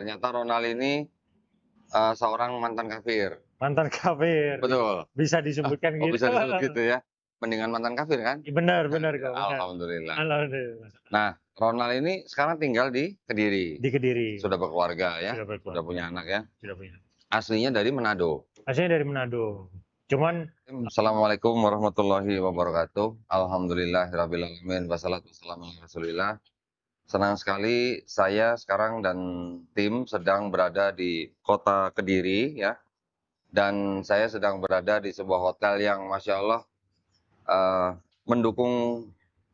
Ternyata Ronald ini seorang mantan kafir. Mantan kafir. Betul. Bisa disebutkan Oh, gitu. bisa disebut gitu ya. Mendingan mantan kafir kan? Benar kok. Benar. Alhamdulillah. Alhamdulillah. Nah, Ronald ini sekarang tinggal di Kediri. Di Kediri. Sudah berkeluarga ya. Sudah Sudah punya anak ya. Sudah punya. Aslinya dari Manado. Aslinya dari Manado. Cuman Assalamualaikum warahmatullahi wabarakatuh. Alhamdulillahirabbil alamin. Wassalatu wassalamu ala Rasulillah. Senang sekali saya sekarang dan tim sedang berada di kota Kediri ya. Dan saya sedang berada di sebuah hotel yang Masya Allah mendukung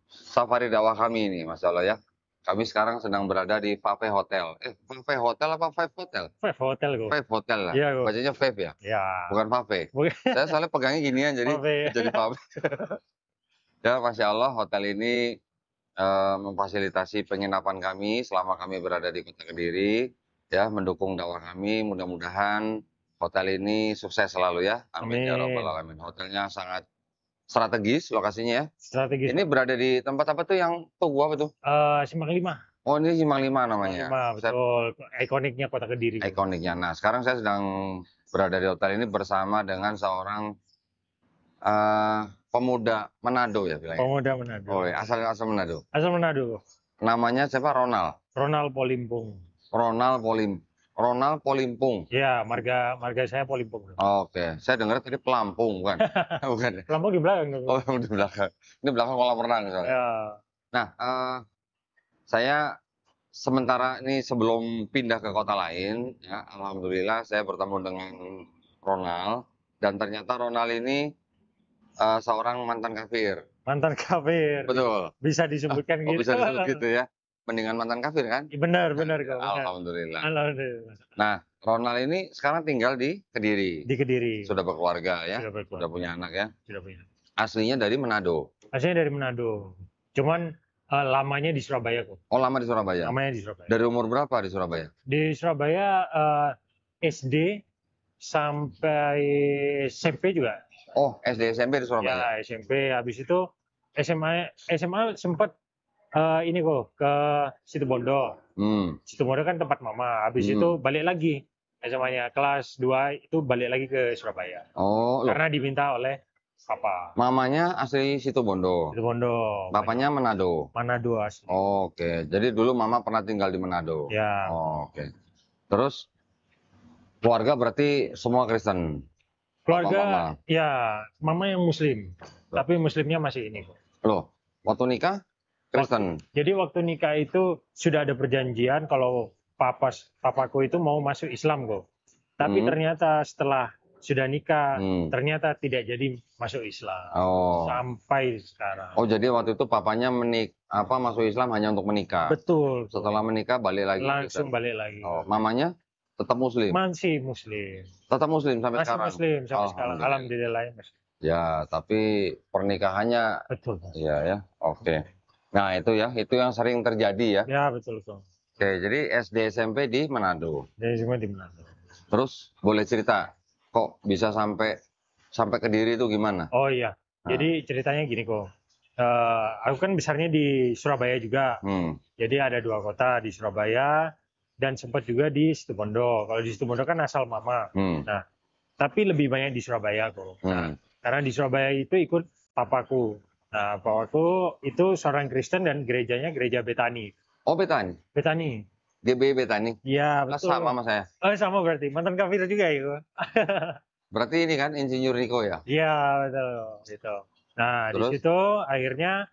safari dakwah kami ini, Masya Allah ya. Kami sekarang sedang berada di Fave Hotel. Fave Hotel apa Five Hotel? Five Hotel kok. Five Hotel lah. Iya, kok. Bacanya Five ya? Ya. Bukan Fave. Saya soalnya pegangnya ginian jadi jadi Fave. Ya, Masya Allah hotel ini memfasilitasi penginapan kami selama kami berada di kota Kediri. Ya, mendukung dakwah kami. Mudah-mudahan hotel ini sukses selalu ya. Amin ya rabbal alamin. Hotelnya sangat strategis lokasinya ya. Strategis. Ini berada di tempat apa tuh yang gua apa tuh? Simpang 5. Oh, ini Simpang 5 namanya. Betul. Ikoniknya kota Kediri. Ikoniknya. Nah, sekarang saya sedang berada di hotel ini bersama dengan seorang pemuda Manado ya bilangnya. Pemuda Manado. Oh, ya. Asal Manado. Asal Manado. Namanya siapa? Ronald. Ronald Polimpung. Ronald Polimpung. Ya, marga saya Polimpung. Oke, saya dengar tadi Pelampung bukan? Bukan. Pelampung di belakang. Oh, di belakang. Ini belakang kolam renang soalnya. Ya. Nah, saya sementara ini sebelum pindah ke kota lain, ya, alhamdulillah saya bertemu dengan Ronald dan ternyata Ronald ini seorang mantan kafir. Mantan kafir. Betul. Bisa disebutkan gitu. Bisa disebut gitu ya. Mendingan mantan kafir kan? Benar kok. Alhamdulillah. Alhamdulillah. Nah, Ronald ini sekarang tinggal di Kediri. Di Kediri. Sudah berkeluarga ya. Sudah punya anak ya. Sudah punya. Aslinya dari Manado. Aslinya dari Manado. Cuman lamanya di Surabaya kok. Oh, lama di Surabaya. Lamanya di Surabaya. Dari umur berapa di Surabaya? Di Surabaya SD sampai SMP juga. Oh, SD SMP di Surabaya. Ya, SMP. Habis itu SMA sempat ini kok ke Situbondo. Situbondo kan tempat mama. Habis itu balik lagi SMA-nya kelas 2 itu balik lagi ke Surabaya. Oh, karena diminta oleh papa. Mamanya asli Situbondo. Situbondo. Bapaknya Manado. Manado asli. Oh, oke. Jadi dulu mama pernah tinggal di Manado. Ya. Oh, oke. Terus keluarga berarti semua Kristen. Keluarga ya, mama yang Muslim. Tapi Muslimnya masih ini kok. Loh, waktu nikah Kristen. Jadi waktu nikah itu sudah ada perjanjian kalau papaku itu mau masuk Islam kok. Tapi ternyata setelah sudah nikah, ternyata tidak jadi masuk Islam. Oh. Sampai sekarang. Oh, jadi waktu itu papanya masuk Islam hanya untuk menikah. Betul. Setelah menikah balik lagi. Langsung balik lagi. Oh, mamanya tetap Muslim. Masih Muslim. Tetap Muslim sampai masih sekarang. Muslim sampai sekarang. Alhamdulillah. Ya, tapi pernikahannya. Betul. Iya ya. Oke. Nah, itu yang sering terjadi ya. Ya, betul. Oke, jadi SD SMP di Manado. Jadi semua di Manado. Terus boleh cerita kok bisa sampai Kediri itu gimana? Oh iya. Jadi ceritanya gini kok. Aku kan besarnya di Surabaya juga. Jadi ada 2 kota di Surabaya dan sempat juga di Situbondo. Kalau di Situbondo kan asal mama. Nah, tapi lebih banyak di Surabaya kok. Nah, karena di Surabaya itu ikut papaku. Nah, papaku itu seorang Kristen dan gerejanya gereja Betani. Oh, Betani? Betani. GBI Betani? Iya, betul. Sama sama saya. Oh, sama berarti. Mantan kafir juga ya. Berarti ini kan Insinyur Niko ya? Iya, betul. Gitu. Nah, terus? Di situ akhirnya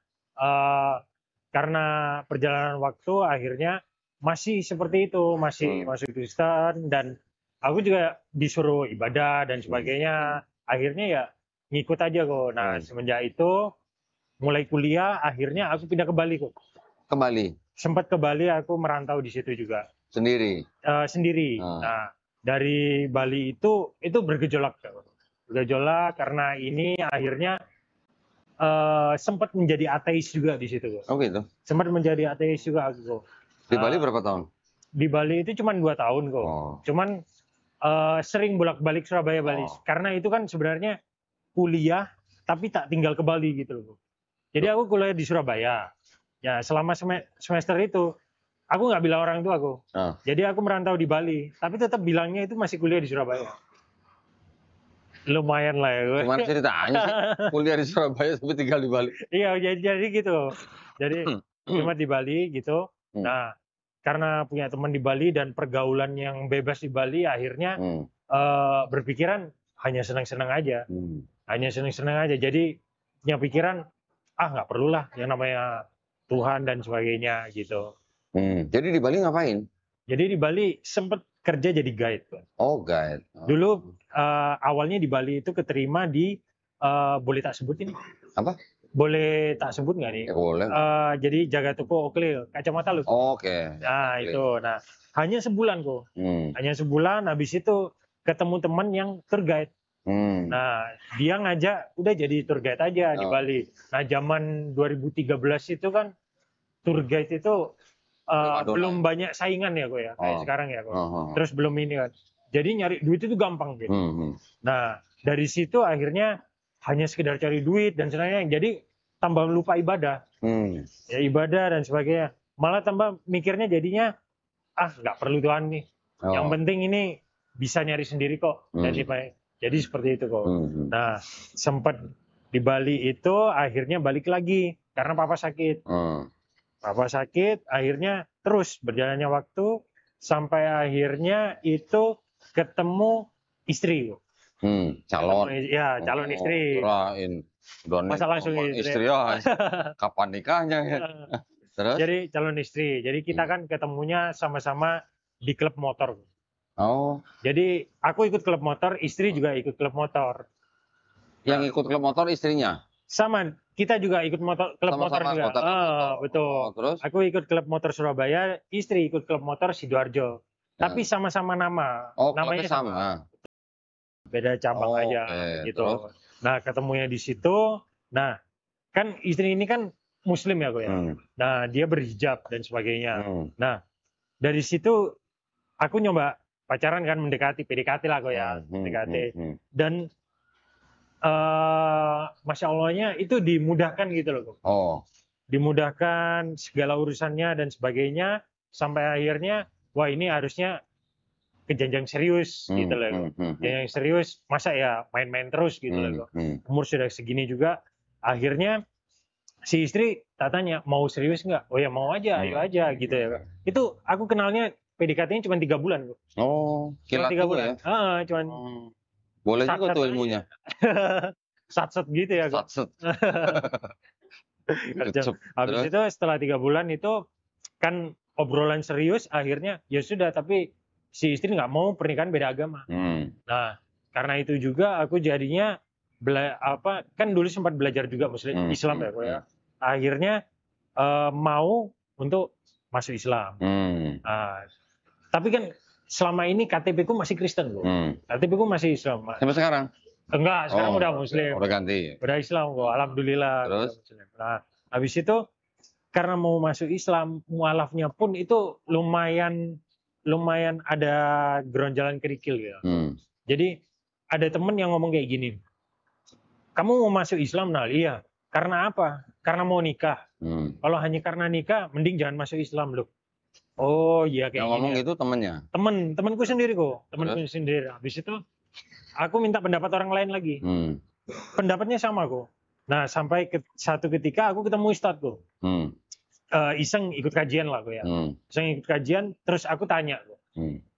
karena perjalanan waktu akhirnya masih seperti itu, masih Kristen dan aku juga disuruh ibadah dan sebagainya. Akhirnya ya ngikut aja kok. Nah, semenjak itu mulai kuliah akhirnya aku pindah ke Bali kok. Ke Bali? Sempat ke Bali, aku merantau di situ juga. Sendiri? Sendiri. Nah, dari Bali itu bergejolak. Bergejolak karena ini akhirnya sempat menjadi ateis juga di situ. Oh gitu? Sempat menjadi ateis juga aku. Di Bali berapa tahun? Di Bali itu cuma 2 tahun kok. Cuman sering bolak-balik Surabaya Bali. Karena itu kan sebenarnya kuliah tapi tak tinggal ke Bali gitu loh. Jadi aku kuliah di Surabaya. Ya selama semester itu Aku nggak bilang orang tua aku. Jadi aku merantau di Bali, tapi tetap bilangnya itu masih kuliah di Surabaya. Lumayan lah ya. Gimana ceritanya sih? Kuliah di Surabaya tapi tinggal di Bali. Iya, jadi gitu. Jadi cuma di Bali gitu. Nah, karena punya teman di Bali dan pergaulan yang bebas di Bali, akhirnya berpikiran hanya senang-senang aja. Hanya senang-senang aja. Jadi punya pikiran, nggak perlulah yang namanya Tuhan dan sebagainya gitu. Jadi di Bali ngapain? Jadi di Bali sempet kerja jadi guide. Oh, guide. Dulu awalnya di Bali itu keterima di, boleh tak sebut ini? Apa? Boleh tak sebut nggak nih? Ya, boleh. Jadi jaga toko Oakley, kacamata lu. Oke. Nah itu, hanya sebulan kok. Hanya sebulan, habis itu ketemu teman yang tour guide. Nah dia ngajak, udah jadi tour guide aja di Bali. Nah zaman 2013 itu kan tour guide itu belum banyak saingan ya kok ya, kayak sekarang ya kok. Terus belum ini kan. Jadi nyari duit itu gampang gitu. Nah dari situ akhirnya hanya sekedar cari duit dan sebagainya. Jadi tambah lupa ibadah. Ya ibadah dan sebagainya. Malah tambah mikirnya jadinya nggak perlu Tuhan nih. Yang penting ini bisa nyari sendiri kok. Jadi seperti itu kok. Nah sempat di Bali itu akhirnya balik lagi karena papa sakit. Papa sakit, akhirnya terus berjalannya waktu sampai akhirnya itu ketemu istri. Calon. Ya, calon istri. Masa langsung istri ya. Kapan nikahnya ya? Terus? Jadi calon istri. Jadi kita kan ketemunya sama-sama di klub motor. Oh. Jadi aku ikut klub motor, istri juga ikut klub motor. Yang ikut klub motor istrinya? Sama, kita juga ikut klub motor juga. Betul. Terus? Aku ikut klub motor Surabaya, istri ikut klub motor Sidoarjo. Tapi sama-sama nama. Namanya sama. Beda cabang aja gitu. Terus? Nah, ketemunya di situ. Nah, kan istri ini kan muslim ya, kok ya. Nah, dia berhijab dan sebagainya. Nah, dari situ aku nyoba pacaran kan, mendekati, PDKT lah kok ya, PDKT. Dan Masya Allahnya itu dimudahkan gitu loh. Dimudahkan segala urusannya dan sebagainya sampai akhirnya wah ini harusnya ke jenjang serius gitu loh. Jenjang serius masa ya main-main terus gitu loh. Umur sudah segini juga akhirnya si istri tanya mau serius nggak? Oh ya mau aja, ayo aja gitu ya. Itu aku kenalnya PDKT-nya cuma 3 bulan kok. Cuma 3 bulan. Cuman boleh juga tuh ilmunya. Satset gitu ya. Satset. Habis itu setelah 3 bulan itu kan obrolan serius akhirnya ya sudah, tapi si istri nggak mau pernikahan beda agama. Nah karena itu juga aku jadinya kan dulu sempat belajar juga Muslim Islam ya kok ya. Akhirnya mau untuk masuk Islam. Tapi kan selama ini KTP ku masih Kristen loh. KTP ku masih Islam. Sampai sekarang? Enggak, sekarang udah Muslim. Udah ganti. Udah Islam kok, alhamdulillah. Terus? Nah, habis itu karena mau masuk Islam, mualafnya pun itu lumayan ada geronjalan kerikil ya. Jadi ada temen yang ngomong kayak gini. Kamu mau masuk Islam, Nal? Iya. Karena apa? Karena mau nikah. Kalau hanya karena nikah, mending jangan masuk Islam loh. Oh iya kayak yang ngomong gitu temennya? Temenku sendiri kok. Temenku sendiri. Habis itu aku minta pendapat orang lain lagi. Pendapatnya sama kok. Nah sampai satu ketika aku ketemu Ustadz kok. Iseng ikut kajian lah kok ya. Iseng ikut kajian, terus aku tanya kok.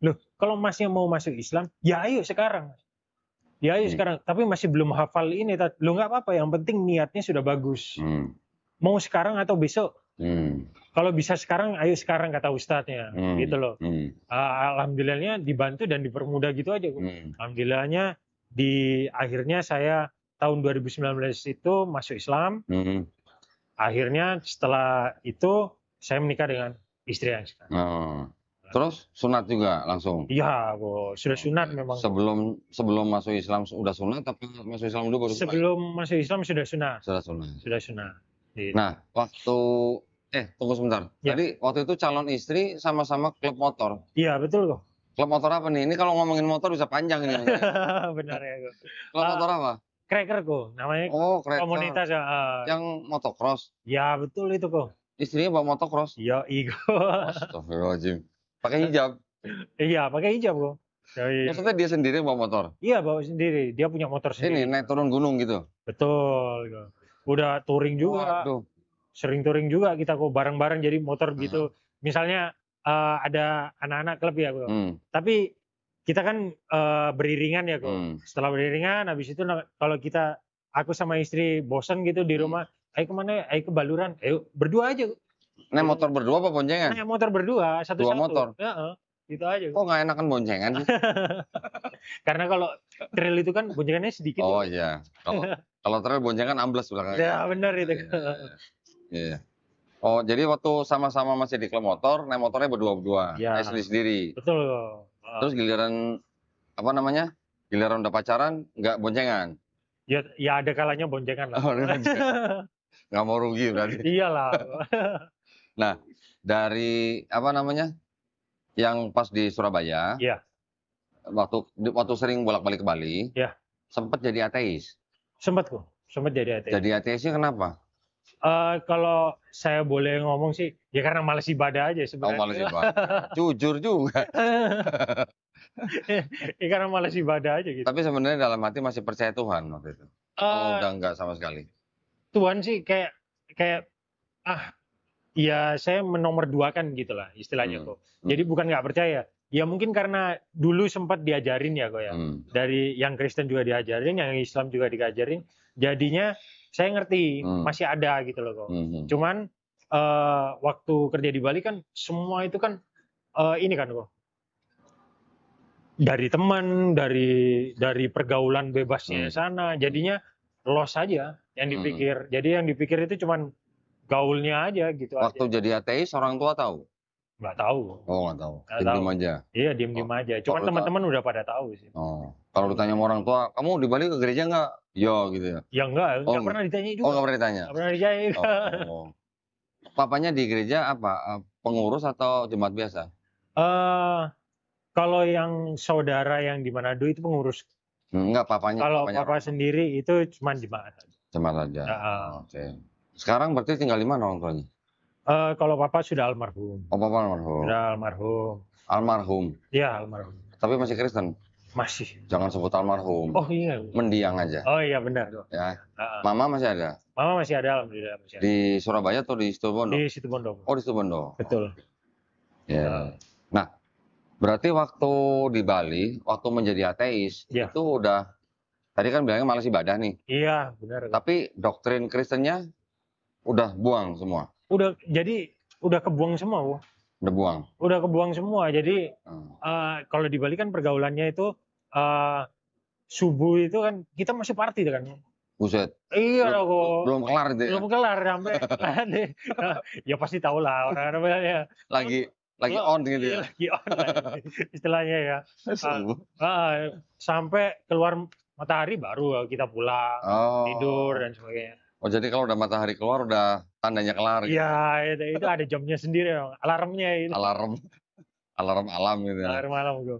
Loh kalau masnya mau masuk Islam, ya ayo sekarang. Ya ayo sekarang. Tapi masih belum hafal ini. Loh nggak apa-apa, yang penting niatnya sudah bagus. Mau sekarang atau besok? Kalau bisa sekarang, ayo sekarang kata ustadznya, gitu loh. Alhamdulillahnya dibantu dan dipermudah gitu aja. Alhamdulillahnya akhirnya saya tahun 2019 itu masuk Islam. Akhirnya setelah itu saya menikah dengan istri yang sekarang. Terus sunat juga langsung? Iya, sudah sunat memang. Sebelum masuk Islam sudah sunat, tapi masuk Islam dulu baru sunat? Sebelum masuk Islam sudah sunat. Sudah sunat. Gitu. Nah, tunggu sebentar. Ya. Jadi waktu itu calon istri sama-sama klub motor. Iya, betul kok. Klub motor apa nih? Ini kalau ngomongin motor bisa panjang ini. Benar ya kok. Klub motor apa? Cracker kok, namanya. Cracker. Komunitas yang motocross. Ya, betul itu kok. istrinya bawa motocross? Iya, Igo. Astagfirullahaladzim. Pakai hijab? Iya, pakai hijab kok. Maksudnya dia sendiri bawa motor? Iya, bawa sendiri. Dia punya motor Ini sendiri. naik turun gunung gitu? Betul. Udah touring juga. Waduh. Sering touring juga kita kok bareng-bareng jadi motor gitu. Misalnya ada anak-anak klub ya kok. Tapi kita kan beriringan ya kok. Setelah beriringan, habis itu kalau aku sama istri bosan gitu di rumah, ayo kemana? Ayo ke Baluran. Ayo berdua aja. Naik motor berdua apa boncengan? Naik motor berdua, satu-satu. Dua motor? Gitu aja. Kok nggak enakan boncengan sih? Karena kalau trail itu kan boncengannya sedikit. Oh iya. Kalau trail boncengan ambles belakangnya. Ya benar itu. Iya. Oh jadi waktu sama-sama masih di klub motor, naik motornya berdua-berdua, ya. naik sendiri-sendiri. Betul. Terus giliran apa namanya? Giliran udah pacaran nggak boncengan? Ya ada kalanya boncengan lah. Oh, nggak mau rugi berarti. Iyalah. Nah dari apa namanya? Yang pas di Surabaya, ya. waktu sering bolak-balik ke Bali, ya. sempat jadi ateis. Sempat jadi ateis. Jadi ateisnya kenapa? Kalau saya boleh ngomong sih, ya karena malas ibadah aja sebenarnya. Oh, malas ibadah. Jujur juga. Ya karena malas ibadah aja gitu. Tapi sebenarnya dalam hati masih percaya Tuhan waktu itu. Udah enggak sama sekali. Tuhan sih kayak ya saya menomorduakan gitulah istilahnya kok. Jadi bukan nggak percaya. Ya mungkin karena dulu sempat diajarin ya kok ya. Dari yang Kristen juga diajarin, yang Islam juga diajarin. Jadinya saya ngerti masih ada gitu loh kok. Cuman waktu kerja di Bali kan semua itu kan ini kan kok. Dari teman, dari pergaulan bebasnya sana, jadinya loss aja yang dipikir. Jadi yang dipikir itu cuman gaulnya aja gitu. Waktu jadi ateis orang tua tahu? Nggak tahu. Oh nggak tahu. Diem aja. Iya diem aja. Cuman teman-teman udah pada tahu sih. Oh kalau ditanya sama orang tua, kamu di Bali ke gereja nggak? Iya gitu ya. Ya nggak pernah ditanya juga. Oh nggak pernah ditanya. Nggak pernah ditanya. Oh. Papanya di gereja apa? Pengurus atau jemaat biasa? Kalau yang saudara yang di Manado itu pengurus. Enggak, papanya. Kalau papa sendiri itu cuma jemaat. Jemaat aja. Oke. Sekarang berarti tinggal di mana orang tuanya? Kalau papa sudah almarhum. Oh, papa almarhum. Sudah almarhum. Almarhum? Iya, almarhum. Tapi masih Kristen? Masih. Jangan sebut almarhum. Oh iya. Mendiang aja. Oh iya benar. Ya. Mama masih ada? Mama masih ada, alhamdulillah masih ada. Di Surabaya atau di Situbondo? Di Situbondo. Oh, di Situbondo. Betul. Ya. Nah, berarti waktu di Bali, waktu menjadi ateis, itu udah, tadi kan bilangnya malas ibadah nih. Iya, benar. Tapi doktrin Kristennya udah buang semua? Udah kebuang semua, Bu. Udah buang? Udah kebuang semua. Jadi, kalau di Bali kan pergaulannya itu, subuh itu kan, kita masih party kan. Buset. Iya kok. Belum kelar itu ya? Belum kelar sampai. Ya pasti tahu lah orang namanya. Lagi on gitu ya? Lagi on istilahnya ya. Sampai keluar matahari baru kita pulang, tidur dan sebagainya. Oh jadi kalau udah matahari keluar udah tandanya kelar gitu? Iya, itu ada jamnya sendiri, alarmnya itu. Alarm alam gitu ya? Alarm alam gitu.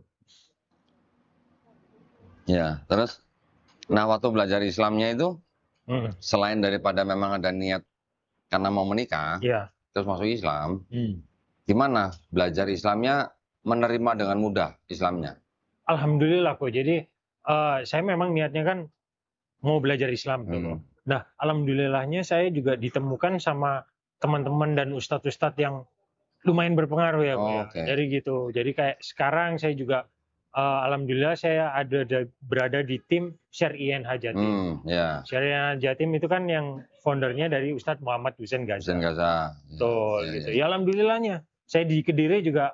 Ya, terus? Nah waktu belajar Islamnya itu, selain daripada memang ada niat karena mau menikah, terus masuk Islam, gimana belajar Islamnya menerima dengan mudah Islamnya? Alhamdulillah kok. Jadi saya memang niatnya kan mau belajar Islam. Nah, alhamdulillahnya saya juga ditemukan sama teman-teman dan ustadz-ustadz yang lumayan berpengaruh ya, Pak. Jadi gitu. Jadi kayak sekarang saya juga alhamdulillah saya berada di tim Share INH Jatim. Share INH Jatim itu kan yang foundernya dari Ustadz Muhammad Hussein Gaza. Betul gitu. Ya alhamdulillahnya saya di Kediri juga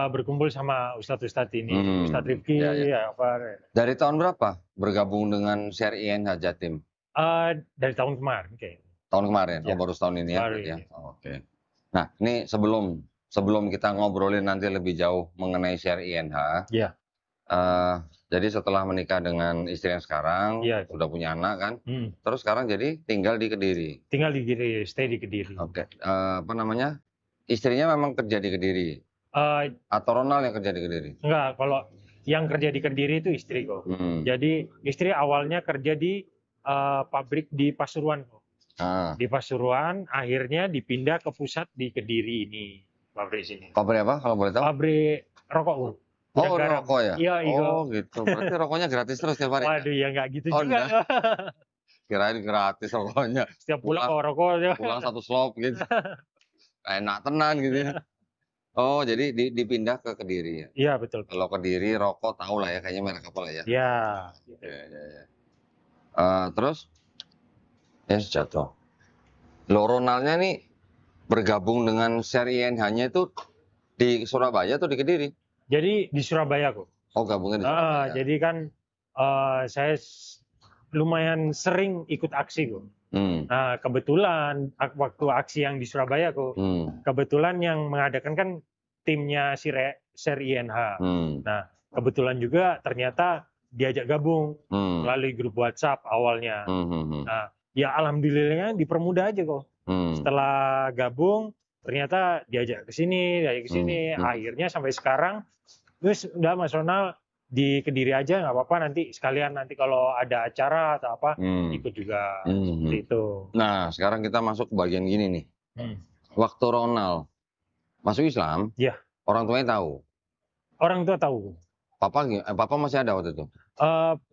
berkumpul sama ustadz-ustadz ini, Ustadz Rifki, Dari tahun berapa bergabung dengan Share INH Jatim? Dari tahun kemarin kayaknya. Tahun kemarin? Oh baru setahun ini ya? Oke. Nah ini sebelum kita ngobrolin nanti lebih jauh mengenai Share INH, jadi setelah menikah dengan istri yang sekarang, sudah punya anak kan, terus sekarang jadi tinggal di Kediri? Tinggal di Kediri, stay di Kediri. Oke, apa namanya, istrinya memang kerja di Kediri? Atau Ronald yang kerja di Kediri? Enggak, kalau yang kerja di Kediri itu istri kok. Jadi istri awalnya kerja di pabrik di Pasuruan kok. Di Pasuruan, akhirnya dipindah ke pusat di Kediri ini, pabrik sini. Pabrik apa kalau boleh tahu? Pabrik rokok, Bu. Oh, rokok ya? Iya, oh gitu, berarti rokoknya gratis terus tiap hari? Waduh, ya nggak gitu Oh, juga. Kirain gratis rokoknya. Setiap pulang bawa rokok. Pulang 1 slop gitu. Enak tenan gitu ya. Oh, jadi dipindah ke Kediri ya? Iya, betul. Kalau Kediri rokok tahu lah ya, kayaknya merek apa lah ya? Iya. Ya. Terus, jatuh. Lo Ronaldnya nih bergabung dengan seri INH-nya itu di Surabaya atau di Kediri? Jadi di Surabaya kok. Oh, gabungnya di Surabaya. Jadi kan saya lumayan sering ikut aksi kok. Nah, kebetulan waktu aksi yang di Surabaya kok, kebetulan yang mengadakan kan timnya seri INH. Nah, kebetulan juga ternyata diajak gabung melalui grup WhatsApp awalnya. Nah, ya alhamdulillahnya dipermudah aja kok. Setelah gabung, ternyata diajak ke sini, akhirnya sampai sekarang, terus udah Mas Ronald di Kediri aja nggak apa-apa, nanti sekalian kalau ada acara atau apa ikut juga. Seperti itu. Nah, sekarang kita masuk ke bagian gini nih. Waktu Ronald masuk Islam, orang tuanya tahu? Orang tua tahu. Papa masih ada waktu itu?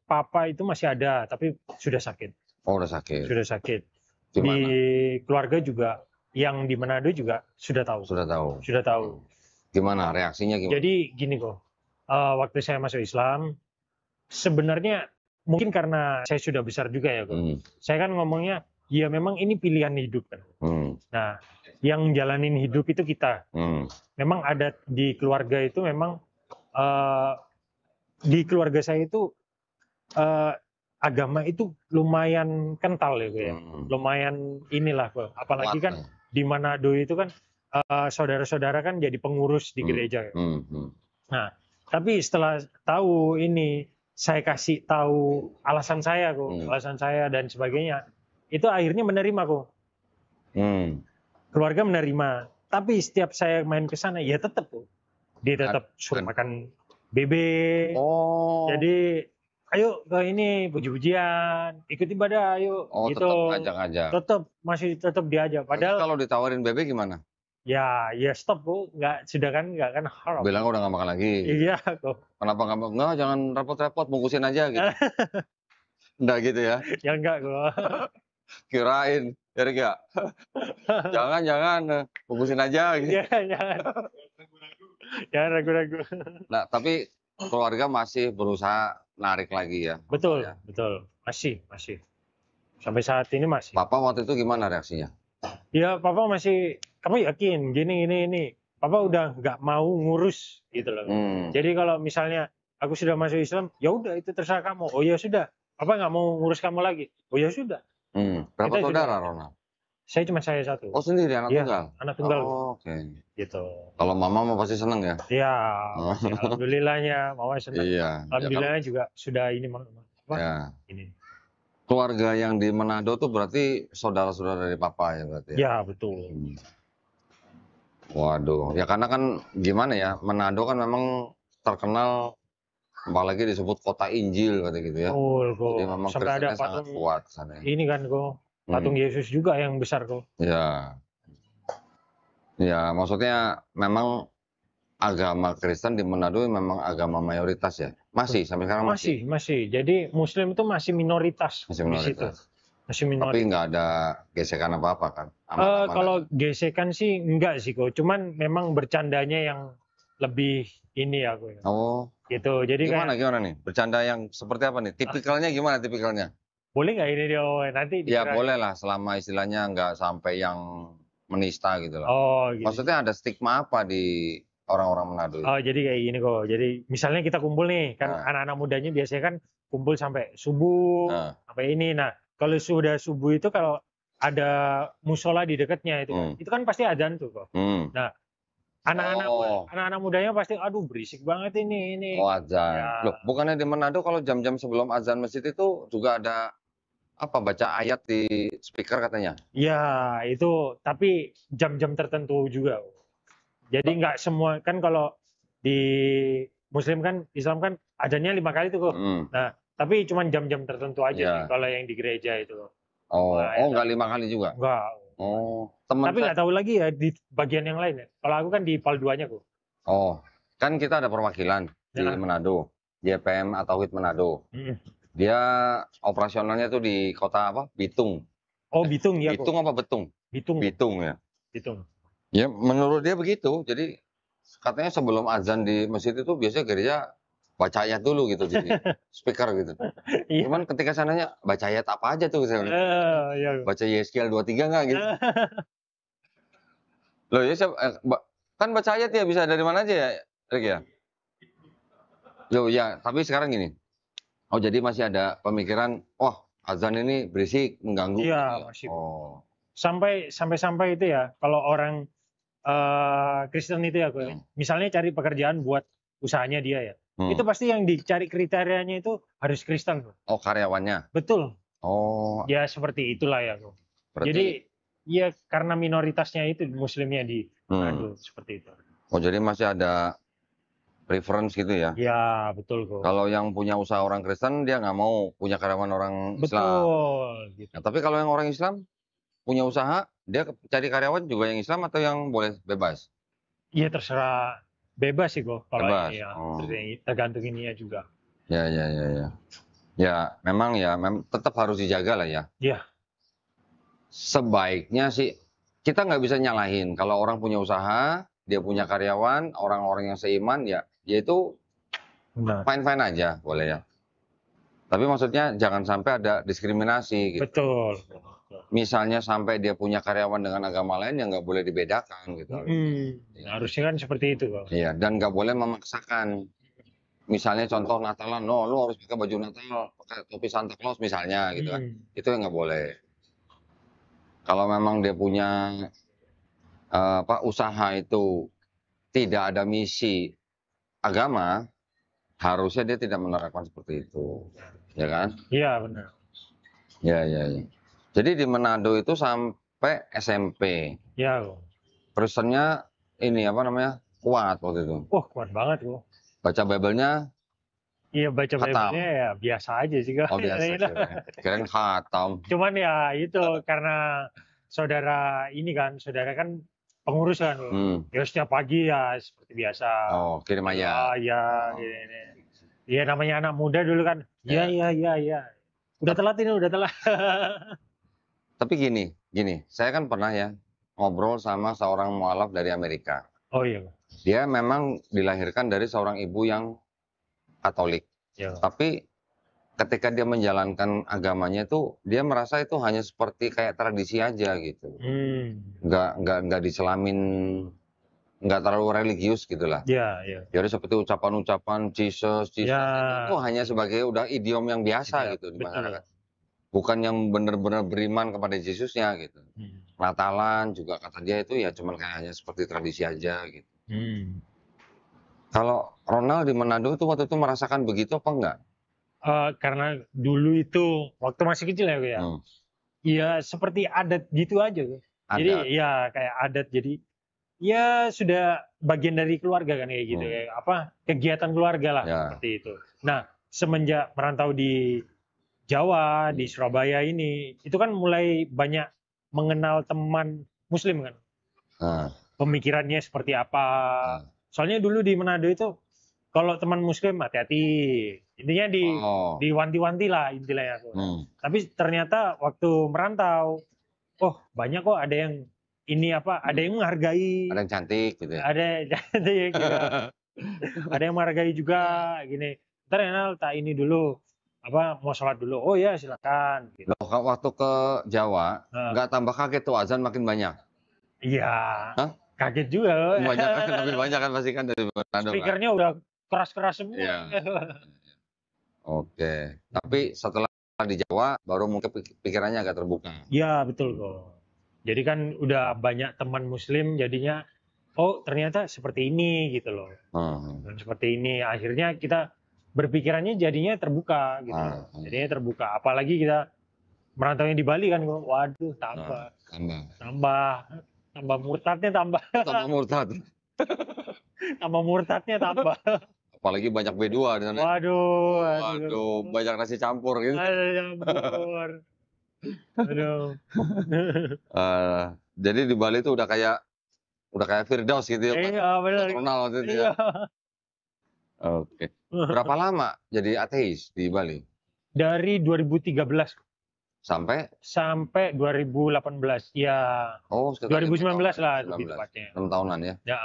Papa itu masih ada, tapi sudah sakit. Oh, udah sakit. Sudah sakit. Gimana? Di keluarga juga, yang di Manado juga sudah tahu. Sudah tahu. Sudah tahu. Gimana reaksinya gimana? Jadi gini kok, waktu saya masuk Islam, sebenarnya mungkin karena saya sudah besar juga ya kok. Saya kan ngomongnya, ya memang ini pilihan hidup kan. Nah, yang jalanin hidup itu kita. Memang ada di keluarga itu memang di keluarga saya itu agama itu lumayan kental ya, ya. Lumayan inilah, apalagi kan di Manado itu kan saudara-saudara kan jadi pengurus di gereja. Nah, tapi setelah tahu ini, saya kasih tahu alasan saya alasan saya dan sebagainya, itu akhirnya menerima kok. Keluarga menerima. Tapi setiap saya main ke sana, ya tetap kok. Dia tetap suruh makan bebek. Jadi ayo ke ini puji-pujian, ikut ibadah, ayo. Gitu. Tetap ngajak-ngajak. Tetap diajak. Padahal kalau ditawarin bebek gimana? Ya stop kok, nggak kan haram. Bilang udah nggak makan lagi. Iya kok. Kenapa nggak jangan repot-repot, bungkusin aja gitu. Enggak gitu ya? Ya enggak kok. Kirain, Erik ya. jangan, bungkusin aja gitu. Iya, jangan ragu-ragu. Nah, tapi keluarga masih berusaha narik lagi ya. Betul. Masih. Sampai saat ini masih. Papa waktu itu gimana reaksinya? Ya, Papa masih, kamu yakin gini. Papa udah nggak mau ngurus gitu loh. Jadi kalau misalnya aku sudah masuk Islam, ya udah itu terserah kamu. Oh ya sudah, Papa nggak mau ngurus kamu lagi. Oh ya sudah. Berapa saudara Ronald? Saya cuma satu. Oh sendiri, anak tunggal? Anak tunggal. Oh, oke. Gitu. Kalau mama mau pasti seneng ya? Iya, alhamdulillahnya mama senang. Iya. Alhamdulillahnya juga sudah ini ini. Keluarga yang di Manado tuh berarti saudara-saudara dari papa ya berarti ya? Ya, betul. Waduh, ya karena kan gimana ya, Manado kan memang terkenal, apalagi disebut kota Injil kata gitu ya. Jadi memang sampai ada patung kuat sana. Ini kan kok, patung Yesus juga yang besar kok. Ya maksudnya memang agama Kristen di Manado memang agama mayoritas ya? Masih sampai sekarang masih? Masih. Jadi Muslim itu masih minoritas. Masih minoritas. Tapi nggak ada gesekan apa-apa kan? Kalau gesekan sih enggak sih kok. Cuman memang bercandanya yang lebih ini ya kok. Oh. Gitu. Jadi gimana nih? Bercanda yang seperti apa nih? Tipikalnya gimana tipikalnya? Boleh nggak ini dia? Nanti ya boleh lah, selama istilahnya nggak sampai yang menista gitu lah. Gitu. Maksudnya ada stigma apa di orang-orang Manado? Jadi kayak gini kok. Jadi misalnya kita kumpul nih, kan anak-anak mudanya biasanya kan kumpul sampai subuh, sampai ini. Nah, kalau sudah subuh itu kalau ada musola di dekatnya itu kan pasti azan tuh kok. Nah, anak-anak mudanya pasti, aduh berisik banget ini. Oh azan. Loh, bukannya di Manado kalau jam-jam sebelum azan masjid itu juga ada baca ayat di speaker katanya? Ya itu, tapi jam-jam tertentu juga. Jadi nggak semua, kan kalau di Muslim kan, Islam kan azannya 5 kali tuh kok. Nah, tapi cuma jam-jam tertentu aja sih kalau yang di gereja itu. Oh, Nah, oh nggak 5 kali juga? Enggak. Oh, teman Tapi nggak tahu lagi ya di bagian yang lain ya. Kalau aku kan di PAL 2-nya kok. Oh, kan kita ada perwakilan di Ya. Manado, JPM atau HIT Manado. Dia operasionalnya tuh di kota apa? Bitung. Oh, Bitung ya kok. Bitung apa Betung? Bitung. Bitung ya. Bitung. Ya, menurut dia begitu. Jadi katanya sebelum azan di masjid itu biasanya gereja baca ayat dulu gitu di speaker gitu. Iya. Cuman ketika sananya baca ayat apa aja tuh saya bilang. Iya. Baca Yeskiel 23 nggak gitu. Loh ya kan baca ayat ya bisa dari mana aja ya, Rick ya? Loh ya, tapi sekarang gini. Oh, jadi masih ada pemikiran, wah azan ini berisik, mengganggu. Iya, gitu. masih. Oh. Sampai itu ya, kalau orang Kristen itu ya, misalnya cari pekerjaan buat usahanya dia ya, itu pasti yang dicari kriterianya itu harus Kristen. Oh, karyawannya? Betul. Oh. Ya seperti itulah ya. Berarti... Jadi ya karena minoritasnya itu Muslimnya di Manado seperti itu. Oh, jadi masih ada preference gitu ya? Ya betul kok. Kalau yang punya usaha orang Kristen dia nggak mau punya karyawan orang Islam. Betul. Gitu. Nah, tapi kalau yang orang Islam punya usaha, dia cari karyawan juga yang Islam atau yang boleh bebas? Iya terserah, bebas sih kok kalau bebas. ini ya. Tergantung ininya juga. Ya. Ya memang tetap harus dijaga lah ya. Iya. Sebaiknya sih kita nggak bisa nyalahin kalau orang punya usaha, dia punya karyawan, orang-orang yang seiman ya itu fine-fine aja boleh ya. Tapi maksudnya jangan sampai ada diskriminasi gitu. Betul. Misalnya sampai dia punya karyawan dengan agama lain yang nggak boleh dibedakan gitu. Ya. Harusnya kan seperti itu kok. Iya, dan nggak boleh memaksakan. Misalnya contoh Natalan, no, lu harus pakai baju Natal, pakai topi Santa Claus misalnya gitu kan. Itu yang nggak boleh. Kalau memang dia punya usaha itu tidak ada misi agama, harusnya dia tidak menerapkan seperti itu, ya kan? Iya benar. Ya. Jadi di Manado itu sampai SMP. Ya. Kristennya ini apa namanya kuat waktu itu. Wah kuat banget kok. Baca Bible-nya. Iya baca Bible-nya ya biasa aja sih kok. Oh biasa. Kirain khatam. Cuman ya itu karena saudara kan pengurus kan. Ya setiap pagi ya seperti biasa. Oh kirim aja. Iya namanya anak muda dulu kan. Iya. Udah telat ini, udah telat. Tapi gini, saya kan pernah ya ngobrol sama seorang mualaf dari Amerika. Oh iya. Dia memang dilahirkan dari seorang ibu yang Katolik. Ya. Tapi ketika dia menjalankan agamanya itu, dia merasa itu hanya seperti kayak tradisi aja gitu. Nggak diselamin, nggak terlalu religius gitulah. Iya. Jadi seperti ucapan-ucapan Jesus ya. itu hanya sebagai udah idiom yang biasa gitu di masyarakat. Bukan yang benar-benar beriman kepada Yesusnya gitu. Natalan juga kata dia itu ya cuman kayak hanya seperti tradisi aja gitu. Kalau Ronald di Manado itu waktu itu merasakan begitu apa enggak? Karena dulu itu waktu masih kecil ya, ya seperti adat gitu aja. Jadi ya kayak adat, jadi ya sudah bagian dari keluarga kan kayak gitu, kayak kegiatan keluarga lah seperti itu. Nah semenjak merantau di Jawa, di Surabaya ini, itu kan mulai banyak mengenal teman Muslim kan. Pemikirannya seperti apa. Soalnya dulu di Manado itu, kalau teman Muslim hati-hati. Intinya diwanti-wanti lah intinya. Tapi ternyata waktu merantau, banyak kok ada yang ada yang menghargai. Ada yang cantik gitu ya. Ada cantik gitu. Ada yang menghargai juga gini. Ntar Enal tak ini dulu. Mau sholat dulu? Oh ya silakan. Gitu. Loh, waktu ke Jawa nggak tambah kaget tuh azan makin banyak? Iya. Kaget juga. Banyak kan, lebih banyak kan pasti kan dari Manado. Speakernya udah keras-keras semua. Iya. Oke. Tapi setelah di Jawa baru mungkin pikirannya agak terbuka. Iya betul kok. Jadi kan udah banyak teman Muslim jadinya, ternyata seperti ini gitu loh. Dan seperti ini akhirnya kita berpikirannya jadinya terbuka gitu. Jadinya terbuka. Apalagi kita merantaunya di Bali kan, waduh tambah murtadnya tambah. Tambah murtad. Tambah murtadnya tambah. Apalagi banyak B2 di sana. Waduh, banyak nasi campur gitu. Nasi campur. Aduh. Jadi di Bali itu udah kayak Firdaus gitu ya, Pak. Iya, benar. Ronald waktu itu Iya. ya. Oke. Berapa lama jadi ateis di Bali? Dari 2013 Sampai? sampai 2018. Ya, Oh, sekitar 2019 lah 19. lebih tepatnya. 6 tahunan ya. Ya,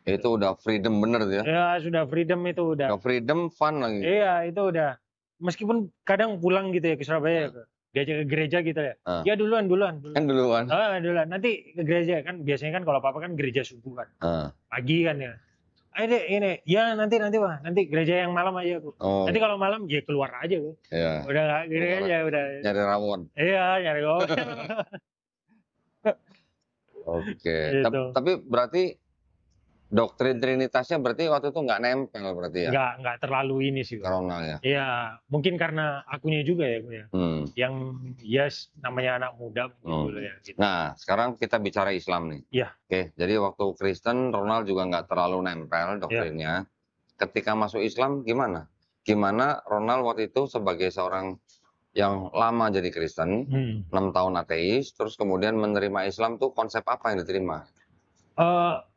Itu udah freedom bener tuh ya. ya sudah freedom itu udah. Udah freedom, fun lagi. Iya, itu udah. Meskipun kadang pulang gitu ya ke Surabaya, diajak ke gereja gitu ya. Ya duluan. Kan duluan. Duluan. Nanti ke gereja kan biasanya kan kalau apa-apa kan gereja subuh kan. Pagi kan ya. Ayo deh ini, ya nanti Wah, nanti gereja yang malam aja aku. Nanti kalau malam ya keluar aja aku. Iya. Udah nggak gereja udah. Nyari rawon. Iya, nyari rawon. Oke. Gitu. Tapi berarti doktrin Trinitasnya berarti waktu itu nggak nempel berarti ya? Nggak terlalu ini sih. Ronald ya? Iya, mungkin karena akunya juga ya. Yang namanya anak muda dulu ya. Gitu. Nah, sekarang kita bicara Islam nih. Iya. Oke, jadi waktu Kristen Ronald juga nggak terlalu nempel doktrinnya. Ketika masuk Islam gimana? Gimana Ronald waktu itu sebagai seorang yang lama jadi Kristen, 6 tahun ateis, terus kemudian menerima Islam tuh konsep apa yang diterima?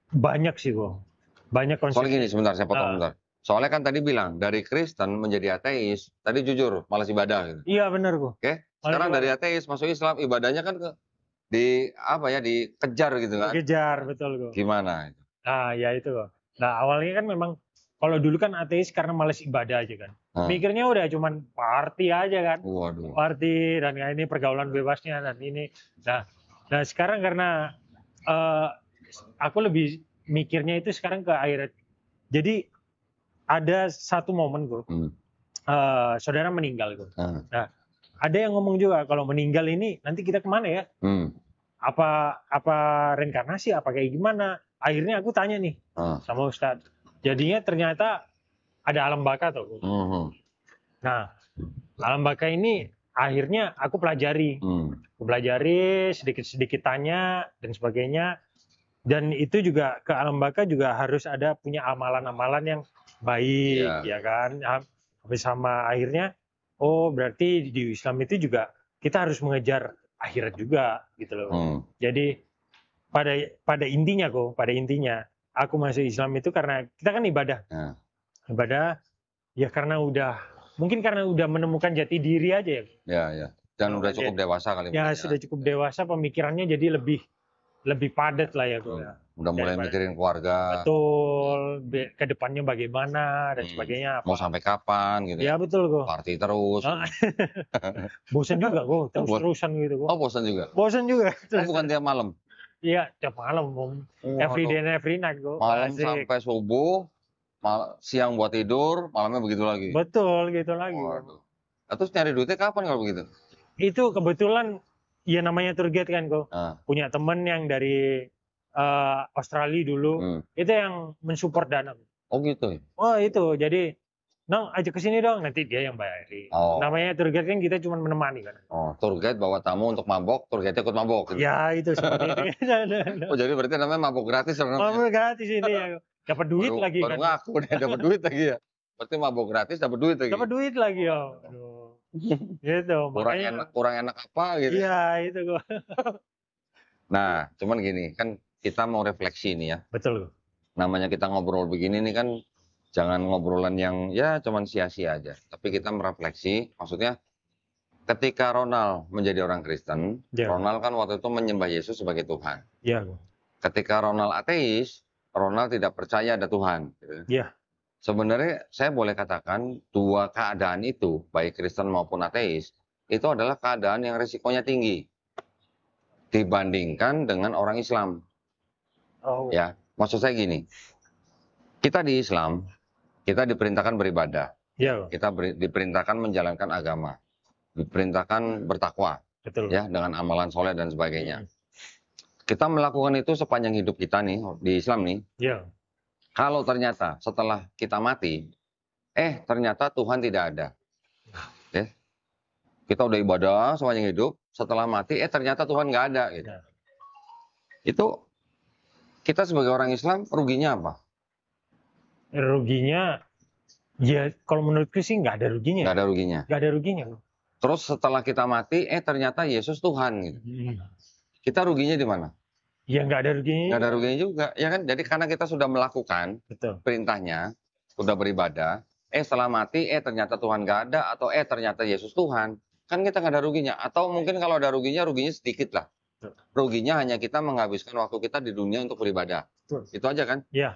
Banyak sih kok. Banyak konsep. Soalnya gini, sebentar saya potong sebentar. Soalnya kan tadi bilang dari Kristen menjadi ateis, tadi jujur malas ibadah gitu. Iya benar kok. Oke, sekarang dari ateis masuk Islam, ibadahnya kan dikejar gitu kan? Dikejar, betul kok. Gimana? Nah ya itu kok. Nah awalnya kan memang kalau dulu kan ateis karena malas ibadah aja kan. Mikirnya udah cuman party aja kan. Waduh. Party dan ini pergaulan bebasnya dan ini. Nah sekarang karena aku lebih mikirnya itu sekarang ke akhirat. Jadi ada satu momen kok, saudara meninggal kok. Nah, ada yang ngomong juga kalau meninggal ini nanti kita kemana ya? Apa reinkarnasi? Apa kayak gimana? Akhirnya aku tanya nih sama Ustadz. Jadinya ternyata ada alam baka tuh. Nah, alam baka ini akhirnya aku pelajari. Aku pelajari sedikit-sedikit tanya dan sebagainya. Dan itu juga ke alam baka juga harus ada punya amalan-amalan yang baik, ya kan? Sama akhirnya, oh berarti di Islam itu juga kita harus mengejar akhirat juga, gitu loh. Jadi pada intinya aku masuk Islam itu karena kita kan ibadah, ibadah ya karena mungkin karena udah menemukan jati diri aja ya. Ya. Dan udah cukup dewasa kali. Ya sudah cukup dewasa, pemikirannya jadi lebih padat lah ya gue. Udah mulai mikirin keluarga. Betul, ke depannya bagaimana dan sebagainya. Mau sampai kapan gitu ya. Ya betul kok. Party terus. Bosan juga kok, terus-terusan gitu kok. Oh bosan juga? Bosan juga. Bukan tiap malam? Iya, tiap malam. Every day and every night kok. Malam sampai subuh, siang buat tidur, malamnya begitu lagi? Betul, gitu lagi. Waduh. Terus nyari duitnya kapan kalau begitu? Itu kebetulan ya namanya tour guide kan kok. Punya temen yang dari Australia dulu, itu yang mensupport dana. Oh gitu ya? Oh itu, jadi Nong ajak ke sini dong, nanti dia yang bayarin. Namanya tour guide kan kita cuma menemani kan. Oh, tour guide bawa tamu untuk mabok, tour guide ikut mabok. Gitu. Ya itu seperti itu. Oh jadi berarti namanya mabok gratis? Mabok gratis ini ya. Dapat duit lagi baru kan. Baru ngaku deh, dapat duit lagi ya. Berarti mabok gratis dapat duit lagi. Dapat duit lagi ya. Gitu. Kurang enak apa gitu. Iya itu kok. Nah, cuman gini, kan kita mau refleksi nih ya. Betul. Namanya kita ngobrol begini nih kan, jangan ngobrolan yang ya cuman sia-sia aja. Tapi kita merefleksi, maksudnya ketika Ronald menjadi orang Kristen, Ronald kan waktu itu menyembah Yesus sebagai Tuhan. Iya. Ketika Ronald ateis, Ronald tidak percaya ada Tuhan. Iya. Sebenarnya saya boleh katakan dua keadaan itu, baik Kristen maupun ateis, itu adalah keadaan yang risikonya tinggi dibandingkan dengan orang Islam. Ya, maksud saya gini, kita di Islam, kita diperintahkan beribadah, kita diperintahkan menjalankan agama, diperintahkan bertakwa, ya dengan amalan soleh dan sebagainya. Kita melakukan itu sepanjang hidup kita nih di Islam nih. Kalau ternyata setelah kita mati, ternyata Tuhan tidak ada. Ya. Kita udah ibadah sepanjang hidup, setelah mati, ternyata Tuhan nggak ada. Gitu. Itu kita sebagai orang Islam ruginya apa? Ruginya, ya kalau menurutku sih nggak ada ruginya. Nggak ada ruginya? Nggak ada ruginya. Terus setelah kita mati, ternyata Yesus Tuhan gitu. Kita ruginya di mana? Ya nggak ada ruginya. Nggak ada ruginya juga, ya kan? Jadi karena kita sudah melakukan perintahnya, sudah beribadah, setelah mati, ternyata Tuhan nggak ada, atau ternyata Yesus Tuhan, kan kita nggak ada ruginya. Atau mungkin kalau ada ruginya sedikit lah. Ruginya hanya kita menghabiskan waktu kita di dunia untuk beribadah. Itu aja kan? Iya.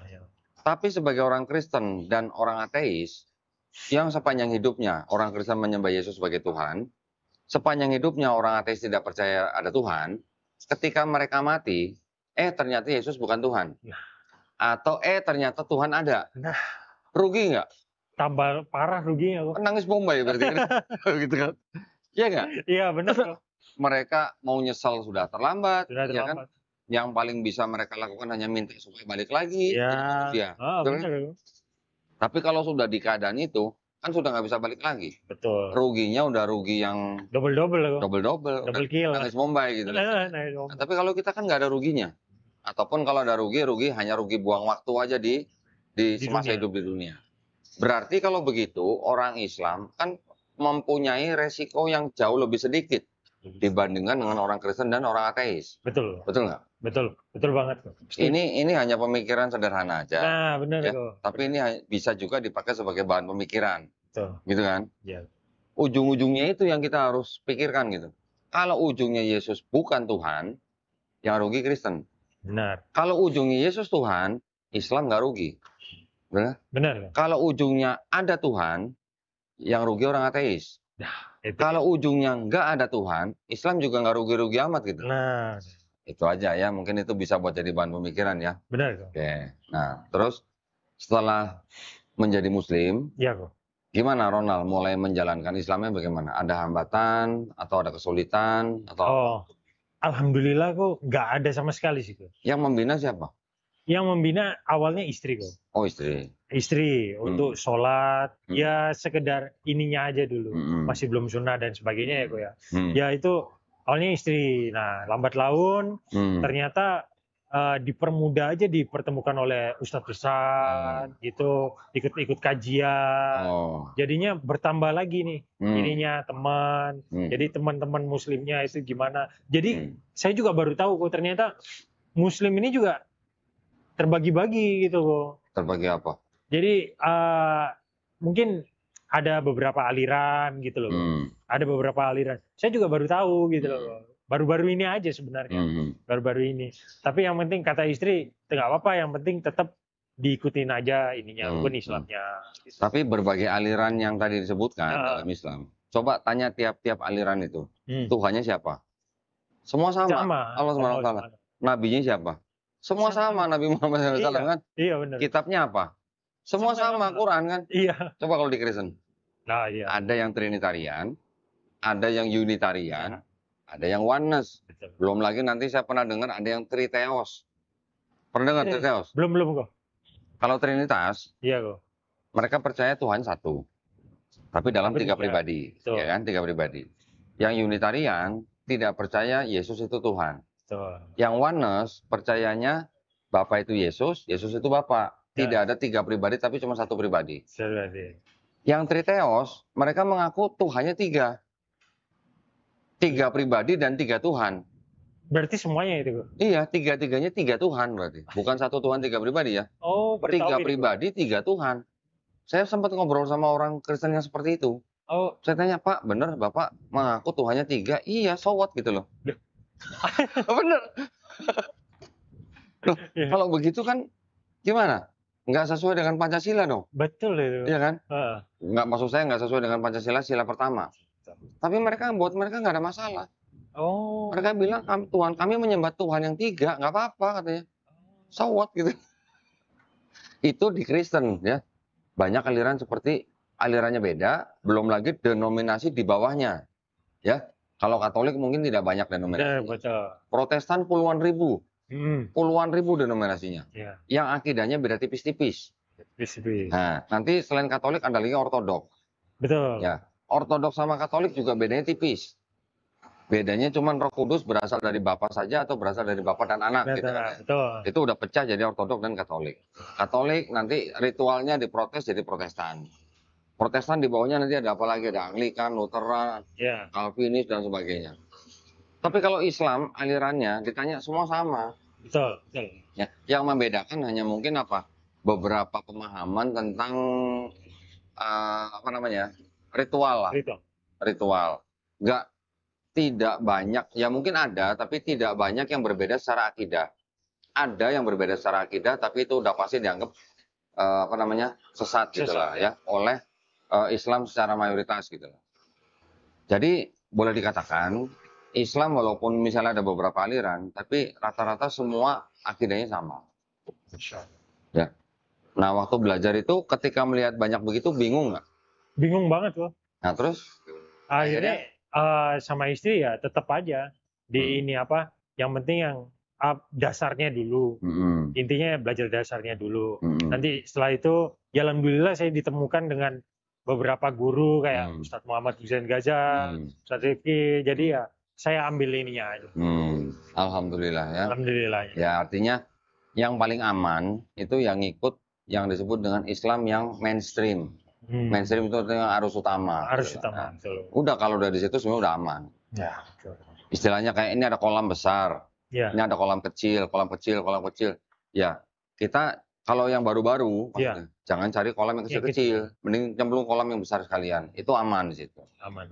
Tapi sebagai orang Kristen dan orang ateis, yang sepanjang hidupnya orang Kristen menyembah Yesus sebagai Tuhan, sepanjang hidupnya orang ateis tidak percaya ada Tuhan, ketika mereka mati, ternyata Yesus bukan Tuhan. Atau ternyata Tuhan ada. Rugi nggak? Tambah parah ruginya. Nangis Bombay berarti kan? Gitu kan? Iya nggak? Iya benar. Mereka mau nyesal sudah terlambat. Sudah terlambat. Ya kan? Yang paling bisa mereka lakukan hanya minta supaya balik lagi. Ya. Benar. Tapi kalau sudah di keadaan itu, kan sudah nggak bisa balik lagi. Betul. Ruginya udah rugi yang double kill. Nangis Bombay gitu. Tapi kalau kita kan nggak ada ruginya. Ataupun kalau ada rugi hanya rugi buang waktu aja di semasa hidup di dunia. Berarti kalau begitu orang Islam kan mempunyai resiko yang jauh lebih sedikit dibandingkan dengan orang Kristen dan orang ateis. Betul nggak? Betul banget. Ini hanya pemikiran sederhana aja. Nah benar ya. Tapi ini bisa juga dipakai sebagai bahan pemikiran. Betul. Gitu kan? Ya. Ujung-ujungnya itu yang kita harus pikirkan gitu. Kalau ujungnya Yesus bukan Tuhan, yang rugi Kristen. Benar. Kalau ujungnya Yesus Tuhan, Islam nggak rugi. Benar. Kalau ujungnya ada Tuhan, yang rugi orang ateis. Kalau ujungnya nggak ada Tuhan, Islam juga nggak rugi-rugi amat gitu. Nah, itu aja ya. Mungkin itu bisa buat jadi bahan pemikiran ya. Benar. Oke. Nah, terus setelah menjadi Muslim, ya kok. Gimana Ronald mulai menjalankan Islamnya bagaimana? Ada hambatan atau ada kesulitan atau? Alhamdulillah kok nggak ada sama sekali sih kok. Yang membina siapa? Yang membina awalnya istri kok. Oh istri. Istri untuk sholat, ya sekedar ininya aja dulu, masih belum sunnah dan sebagainya ya kok ya. Ya itu awalnya istri. Nah lambat laun ternyata dipermudah aja dipertemukan oleh ustadz besar gitu, ikut kajian. Jadinya bertambah lagi nih ininya teman. Jadi teman-teman muslimnya itu gimana. Jadi saya juga baru tahu kok ternyata muslim ini juga terbagi-bagi gitu kok. Terbagi apa? Jadi mungkin ada beberapa aliran gitu loh. Ada beberapa aliran. Saya juga baru tahu gitu loh. Baru-baru ini aja sebenarnya. Baru-baru ini. Tapi yang penting kata istri, nggak apa-apa. Yang penting tetap diikutin aja ininya, rukun Islamnya. Gitu. Tapi berbagai aliran yang tadi disebutkan dalam Islam. Coba tanya tiap-tiap aliran itu. Tuhannya siapa? Semua sama. Allah SWT. Nabinya siapa? Semua sama. Nabi Muhammad SAW kan? Iya benar. Kitabnya apa? Semua sama. Quran kan? Iya. Coba kalau di Kristen. Nah, iya. Ada yang Trinitarian, ada yang Unitarian, ada yang Oneness. Betul. Belum lagi nanti saya pernah dengar ada yang Triteos. Pernah dengar Triteos? Belum kok. Kalau Trinitas, iya kok. Mereka percaya Tuhan satu. Tapi dalam tiga pribadi. Ya kan? Tiga pribadi. Yang Unitarian tidak percaya Yesus itu Tuhan. Yang Oneness percayanya Bapa itu Yesus, Yesus itu Bapa. Tidak ada tiga pribadi tapi cuma satu pribadi. Yang Triteos, mereka mengaku Tuhannya tiga. Tiga pribadi dan tiga Tuhan. Berarti semuanya itu? Iya, tiga-tiganya tiga Tuhan berarti. Bukan satu Tuhan tiga pribadi ya. Oh, tiga pribadi tiga Tuhan. Saya sempat ngobrol sama orang Kristen yang seperti itu. Oh, saya tanya, Pak, bener Bapak mengaku Tuhannya tiga? Iya, so what gitu loh. Bener. Loh, kalau begitu kan gimana? Nggak sesuai dengan Pancasila dong. Betul itu. Iya kan? Nggak, maksud saya nggak sesuai dengan Pancasila sila pertama. Tapi buat mereka nggak ada masalah. Oh. Mereka bilang Tuhan kami menyembah Tuhan yang tiga, nggak apa-apa katanya. So what gitu. Itu di Kristen ya. Banyak aliran seperti alirannya beda, belum lagi denominasi di bawahnya. Ya. Kalau Katolik mungkin tidak banyak denominasi. Betul. Protestan puluhan ribu. Puluhan ribu denominasinya. Yeah. Yang akidahnya beda tipis-tipis. Nah, nanti selain Katolik ada lagi Ortodok. Betul. Ya, Ortodok sama Katolik juga bedanya tipis. Bedanya cuma Roh Kudus berasal dari Bapa saja atau berasal dari Bapa dan Anak. Gitu kan. Betul. Itu udah pecah jadi Ortodok dan Katolik. Katolik nanti ritualnya diprotes jadi Protestan. Protestan di bawahnya nanti ada apa lagi? Ada Anglikan, Lutheran, Calvinis dan sebagainya. Tapi kalau Islam alirannya ditanya semua sama. Betul, betul. Ya, yang membedakan hanya mungkin apa? Beberapa pemahaman tentang apa namanya? Ritual lah. Ritual. Tidak banyak, ya mungkin ada, tapi tidak banyak yang berbeda secara akidah. Ada yang berbeda secara akidah, tapi itu udah pasti dianggap apa namanya? Sesat gitu lah ya, oleh Islam secara mayoritas gitu lah. Jadi boleh dikatakan Islam walaupun misalnya ada beberapa aliran, tapi rata-rata semua akidahnya sama. Ya. Nah, waktu belajar itu ketika melihat banyak begitu bingung nggak? Bingung banget loh. Nah, terus akhirnya sama istri ya tetap aja di ini apa, yang penting yang dasarnya dulu. Intinya belajar dasarnya dulu. Nanti setelah itu ya alhamdulillah saya ditemukan dengan beberapa guru kayak Ustadz Muhammad Hussein Ghazal, Ustadz Rifki. Jadi ya saya ambil ininya aja. Alhamdulillah ya. Alhamdulillah. Ya artinya yang paling aman itu yang ikut yang disebut dengan Islam yang mainstream. Mainstream itu artinya arus utama. Arus utama. Nah, udah kalau udah di situ semua udah aman. Ya. Istilahnya kayak ini ada kolam besar, ini ada kolam kecil, kolam kecil, kolam kecil. Ya kita kalau yang baru-baru, jangan cari kolam yang kecil-kecil, mending cemplung kolam yang besar sekalian. Itu aman di situ. Aman.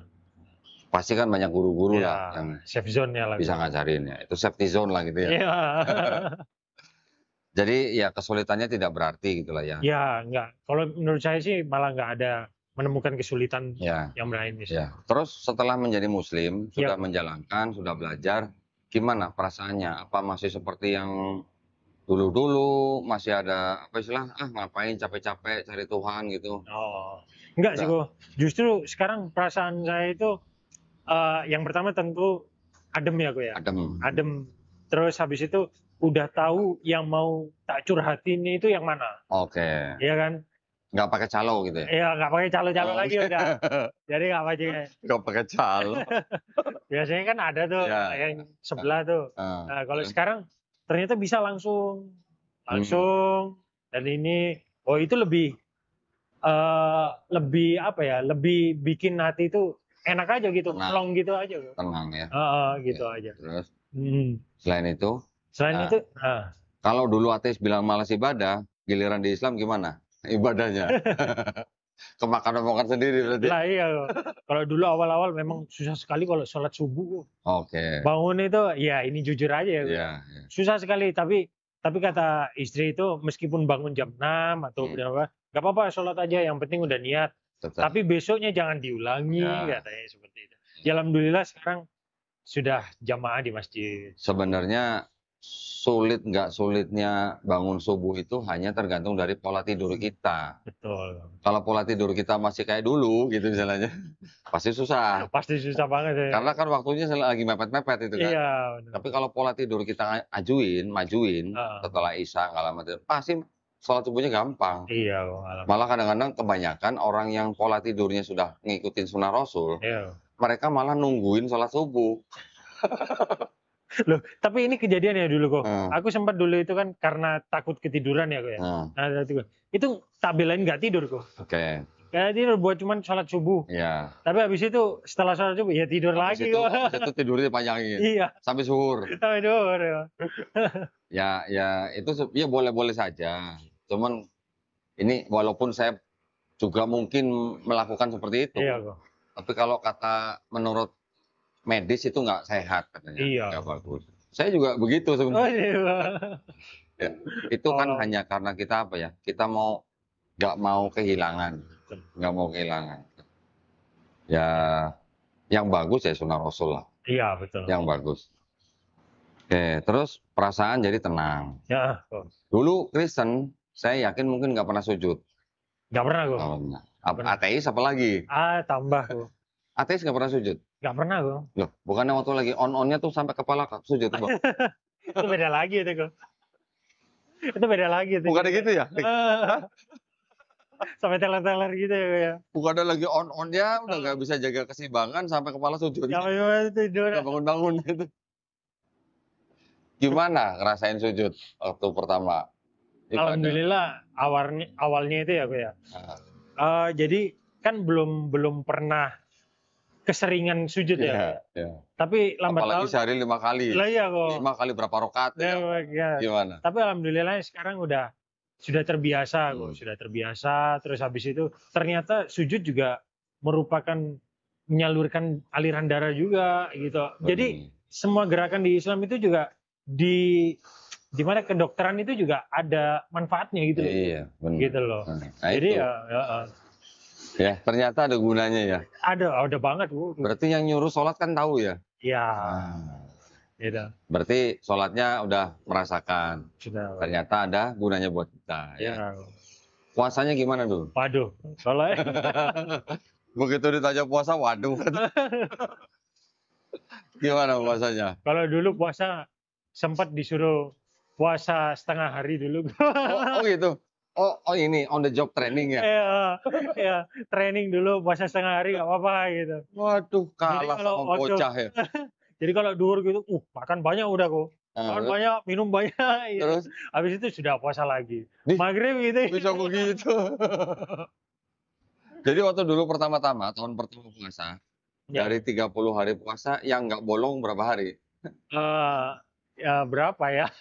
Pasti kan banyak guru-guru lah yang safe zone-nya lah. Bisa ngajarin ya. Itu safety zone lah gitu ya. Jadi ya kesulitannya tidak berarti gitu lah ya. Ya enggak. Kalau menurut saya sih malah nggak ada menemukan kesulitan yang lain. Ya. Terus setelah menjadi Muslim, sudah menjalankan, sudah belajar, gimana perasaannya? Apa masih seperti yang dulu-dulu, masih ada apa istilah, ngapain capek-capek cari Tuhan gitu? Oh, enggak sih kok. Justru sekarang perasaan saya itu yang pertama tentu adem ya kok ya. Adem. Terus habis itu udah tahu yang mau tak curhatin itu yang mana. Oke. Iya kan? Nggak pakai calo gitu ya? Iya, nggak pakai calo-calo lagi udah. Jadi nggak pakai. Nggak pakai calo. Biasanya kan ada tuh yang sebelah tuh. Nah, kalau sekarang ternyata bisa langsung. Dan ini, itu lebih apa ya? Lebih bikin hati itu enak aja gitu, plong gitu aja. Tenang ya. Gitu aja. Terus selain itu? Kalau dulu ateis bilang malas ibadah, giliran di Islam gimana ibadahnya? Kemakan-makan sendiri berarti? Lah iya, kalau dulu awal-awal memang susah sekali kalau sholat subuh. Bangun itu, ya ini jujur aja ya. Susah sekali, tapi kata istri itu meskipun bangun jam 6 atau berapa, nggak apa-apa sholat aja, yang penting udah niat. Tapi besoknya jangan diulangi, katanya seperti itu. Ya alhamdulillah sekarang sudah jamaah di masjid. Sebenarnya sulit nggak sulitnya bangun subuh itu hanya tergantung dari pola tidur kita. Betul. Kalau pola tidur kita masih kayak dulu gitu misalnya, pasti susah. Pasti susah banget ya. Karena kan waktunya lagi mepet-mepet itu kan. Iya. Tapi kalau pola tidur kita majuin setelah Isya pasti sholat subuhnya gampang. Iya. Malah kadang-kadang kebanyakan orang yang pola tidurnya sudah ngikutin sunnah Rasul, mereka malah nungguin sholat subuh. Loh, tapi ini kejadian ya dulu kok. Aku sempat dulu itu kan karena takut ketiduran ya kok ya. Nah, itu tak belain nggak tidur kok. Kayak tidur buat cuman sholat subuh. Tapi habis itu setelah sholat subuh ya tidur lagi kok. Itu tidurnya panjangin. Sampai zuhur. Sampai zuhur. Ya itu ya boleh-boleh saja. Cuman ini walaupun saya juga mungkin melakukan seperti itu. Tapi kalau kata menurut medis itu nggak sehat katanya, nggak bagus. Saya juga begitu sebenarnya. Itu kan hanya karena kita apa ya? Kita nggak mau kehilangan. Ya, yang bagus ya sunnah Rasul lah. Iya betul. Yang bagus. Oke, terus perasaan jadi tenang. Ya. Dulu Kristen, saya yakin mungkin nggak pernah sujud. Nggak pernah kok. Ateis apalagi? Tambah kok. Ateis nggak pernah sujud? Nggak pernah kok. Loh, bukannya waktu lagi on-onnya tuh sampai kepala sujud tuh, Bang? Itu beda lagi itu kok. Itu beda lagi. Bukannya gitu ya? Sampai teler-teler gitu ya. Bukannya lagi on-onnya udah nggak bisa jaga keseimbangan sampai kepala sujud. Nggak tidur. Nggak bangun-bangun gitu. Gimana ngerasain sujud waktu pertama? Alhamdulillah awalnya itu ya kok ya. Jadi kan belum pernah keseringan sujud ya. Tapi lambat apalagi laun sehari 5 kali. lah iya kok. 5 kali berapa rakaat ya? Gimana? Tapi alhamdulillah sekarang sudah terbiasa kok, sudah terbiasa. Terus habis itu ternyata sujud juga merupakan menyalurkan aliran darah juga gitu. Jadi semua gerakan di Islam itu juga di mana kedokteran itu juga ada manfaatnya gitu loh. Iya, benar. Gitu loh. Nah, jadi itu. Ya, ternyata ada gunanya ya. Ada banget Bu. Berarti yang nyuruh sholat kan tahu ya? Iya. Gitu. Berarti sholatnya udah merasakan. Sudah. Ternyata ada gunanya buat kita. Ya. Puasanya gimana dulu? Waduh, soalnya begitu ditanya puasa, waduh. Gimana puasanya? Kalau dulu puasa sempat disuruh puasa setengah hari dulu. Oh gitu. Oh ini on the job training ya? Iya, training dulu puasa setengah hari nggak apa-apa gitu. Waduh, kalah sama bocah ya. Jadi kalau duhur gitu, makan banyak udah kok. Makan banyak, minum banyak. Terus? Habis itu sudah puasa lagi. Maghrib gitu. Bisa begitu. Jadi waktu dulu pertama-tama, tahun pertama puasa, dari 30 hari puasa, yang nggak bolong berapa hari? Ya berapa ya?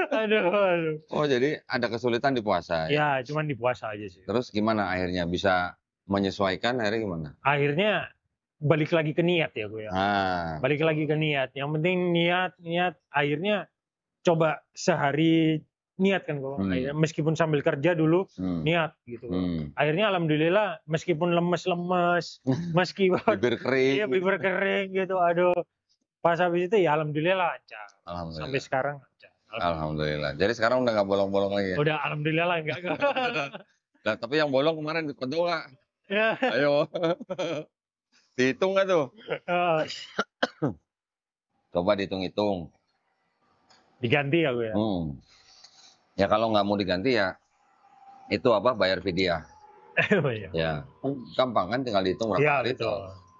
Aduh. Oh jadi ada kesulitan di puasa ya? Ya, cuman di puasa aja sih. Terus gimana akhirnya bisa menyesuaikan, akhirnya gimana? Akhirnya balik lagi ke niat ya gue ya. Balik lagi ke niat. Yang penting niat. Akhirnya coba sehari niat kan gue. Meskipun sambil kerja dulu niat gitu. Akhirnya alhamdulillah meskipun lemes-lemes, meskipun bibir kering gitu. Aduh. Pas habis itu ya alhamdulillah lancar. Sampai sekarang lancar. Alhamdulillah. Jadi sekarang udah nggak bolong-bolong lagi ya? Udah alhamdulillah lah enggak. Nah, tapi yang bolong kemarin di Kodo nggak? Ya. Ayo. Dihitung nggak tuh? Coba dihitung-hitung. Diganti ya gue ya? Ya kalau nggak mau diganti ya itu apa, bayar fidyah. Ya, gampang kan, tinggal dihitung berapa hari itu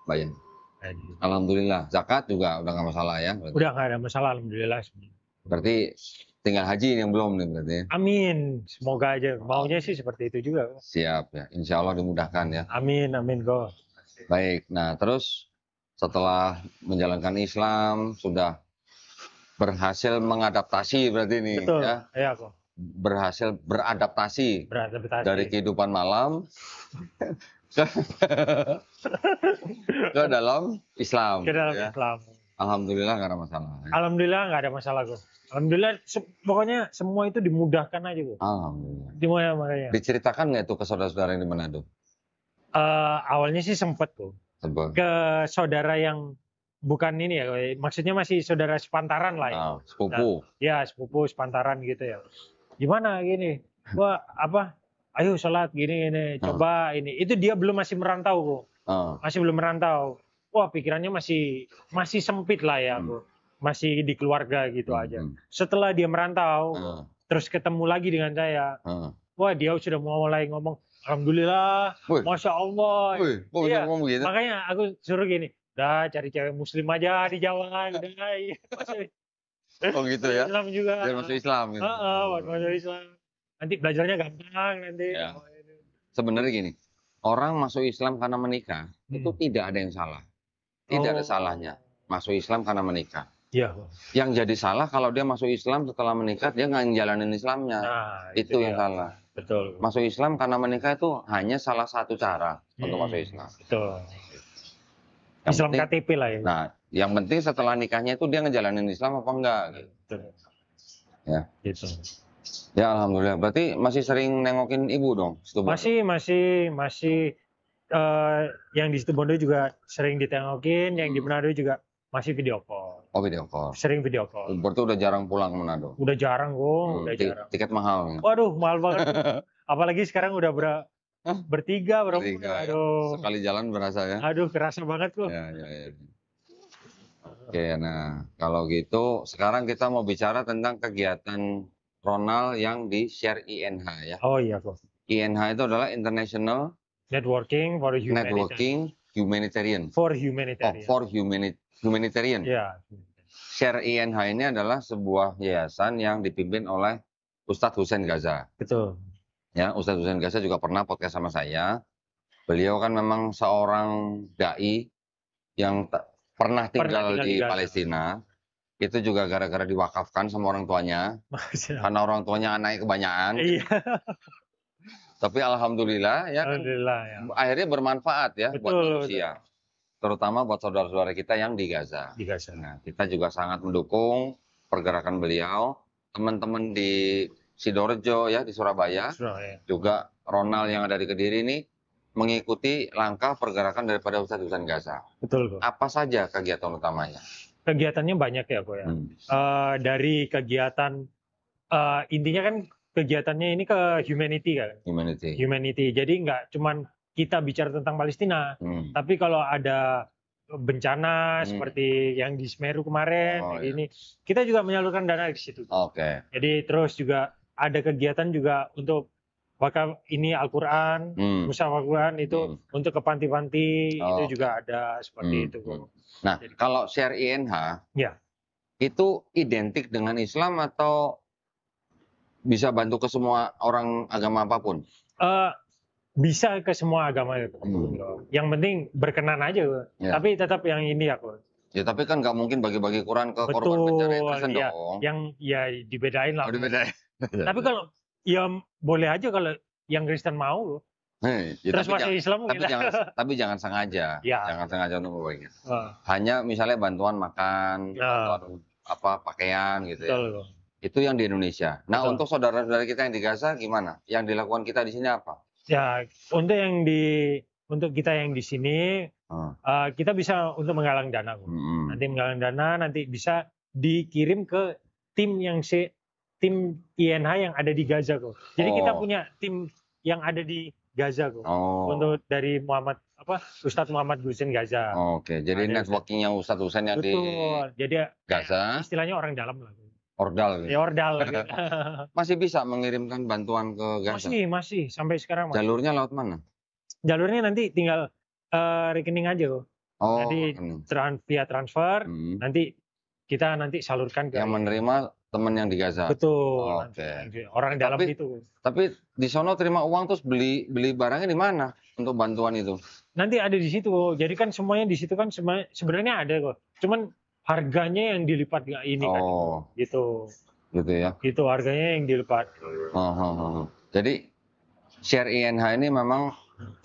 bayar. Alhamdulillah. Zakat juga udah nggak masalah ya? Berarti. Udah nggak ada masalah alhamdulillah. Berarti tinggal haji yang belum nih berarti. Amin. Semoga aja. Maunya sih seperti itu juga. Siap ya. Insya Allah dimudahkan ya. Amin kok. Baik. Nah terus setelah menjalankan Islam sudah berhasil mengadaptasi berarti ini. Betul. Ya. Iya kok. Berhasil beradaptasi dari kehidupan malam ke dalam Islam. Ke dalam Islam. Alhamdulillah nggak ada masalah. Alhamdulillah nggak ada masalah kok. Alhamdulillah pokoknya semua itu dimudahkan aja kok. Alhamdulillah. Dimana makanya. Diceritakan nggak itu ke saudara-saudara yang di Manado? Awalnya sih sempat kok. Ke saudara yang bukan ini ya, maksudnya masih saudara sepantaran lah ya. Sepupu. Ya sepupu sepantaran gitu ya. Gimana gini? Wah apa? Ayo sholat gini coba ini. Itu dia masih merantau kok. Masih belum merantau. Wah pikirannya masih sempit lah ya kok. Masih di keluarga gitu aja. Setelah dia merantau, terus ketemu lagi dengan saya. Wah dia sudah mulai ngomong, alhamdulillah, masya Allah. Iya, gitu? Makanya aku suruh gini, udah cari cewek muslim aja di Jawa. Oh gitu ya? Islam juga. Biar masuk Islam gitu. Masuk Islam. Nanti belajarnya gampang nanti. Ya. Sebenarnya gini, orang masuk Islam karena menikah, itu tidak ada yang salah. Tidak ada salahnya masuk Islam karena menikah. Iya. Yang jadi salah kalau dia masuk Islam setelah menikah, dia nggak ngejalanin Islamnya. Itu yang salah. Betul. Masuk Islam karena menikah itu hanya salah satu cara untuk masuk Islam. Betul. Islam penting, KTP lah ya. Nah, yang penting setelah nikahnya itu dia ngejalanin Islam apa enggak gitu. Betul. Ya. Gitu. Ya alhamdulillah. Berarti masih sering nengokin ibu dong? Masih yang di Situbondo juga sering ditengokin, yang di Manado juga masih video call. Oh video call. Sering video call. Berarti udah jarang pulang ke Manado? Udah jarang kok, udah jarang. Tiket mahal. Waduh, mahal banget. Apalagi sekarang udah bertiga, aduh. Sekali jalan berasa ya? Aduh, kerasa banget kok. Ya. Oke, nah kalau gitu sekarang kita mau bicara tentang kegiatan Ronald yang di Share INH ya. Oh iya kok. INH itu adalah International Networking for Humanitarian. For Humanitarian. For Humanitarian. Ya. Share INH ini adalah sebuah yayasan yang dipimpin oleh Ustadz Hussein Gaza. Betul. Ya, Ustadz Husain Gaza juga pernah podcast sama saya. Beliau kan memang seorang dai yang pernah tinggal di Palestina. Itu juga gara-gara diwakafkan sama orang tuanya. Karena orang tuanya anaknya kebanyakan. Iya. Tapi alhamdulillah ya kan, ya. akhirnya bermanfaat ya buat manusia. Betul. Terutama buat saudara-saudara kita yang di Gaza. Nah, kita juga sangat mendukung pergerakan beliau. Teman-teman di Sidoarjo ya, di Surabaya. Juga Ronald yang ada di Kediri ini mengikuti langkah pergerakan daripada Ustadz Husain Gaza. Betul. Apa saja kegiatan utamanya? Kegiatannya banyak ya, Ko ya. Dari kegiatan intinya kan kegiatannya ini ke humanity kan. Humanity. Jadi nggak cuman kita bicara tentang Palestina, tapi kalau ada bencana seperti yang di Semeru kemarin, ini kita juga menyalurkan dana di situ. Jadi terus juga ada kegiatan juga untuk wakaf ini Al-Quran, musyawarah Al-Quran itu untuk ke panti-panti itu juga ada seperti itu. Nah, jadi, kalau share INH, ya, itu identik dengan Islam atau bisa bantu ke semua orang agama apapun? Bisa ke semua agama itu. Yang penting berkenan aja. Ya. Tapi tetap yang ini aku. Ya tapi kan nggak mungkin bagi-bagi Quran ke korban bencana Kristen ya. dong. Yang ya dibedain lah. Dibedain. Tapi kalau ya boleh aja kalau yang Kristen mau. Ya, terus masih Islam tapi jangan sengaja. Ya. Jangan sengaja untuk membagi. Hanya misalnya bantuan makan, bantuan apa pakaian gitu. Betul. Ya. Itu yang di Indonesia. Nah, untuk saudara-saudara kita yang di Gaza gimana? Yang dilakukan kita di sini apa? Ya, untuk kita yang di sini, kita bisa untuk menggalang dana. Nanti menggalang dana, nanti bisa dikirim ke tim tim INH yang ada di Gaza kok. Jadi kita punya tim yang ada di Gaza kok. Untuk dari Ustadz Muhammad Husain Gaza. Oke, jadi networkingnya Ustadz Husain yang di Gaza. Istilahnya orang dalam lah. Ordal. Ya ordal. Masih bisa mengirimkan bantuan ke Gaza? Masih sampai sekarang. Jalurnya lewat mana? Jalurnya nanti tinggal rekening aja kok. Jadi via transfer, nanti kita salurkan ke yang menerima teman yang di Gaza. Betul. Orang dalam itu. Tapi di sono terima uang terus beli barangnya di mana untuk bantuan itu? Nanti ada di situ. Jadi kan semuanya di situ kan sebenarnya ada kok. Cuman harganya yang dilipat ini kan. Gitu ya. Itu harganya yang dilipat. Jadi share INH ini memang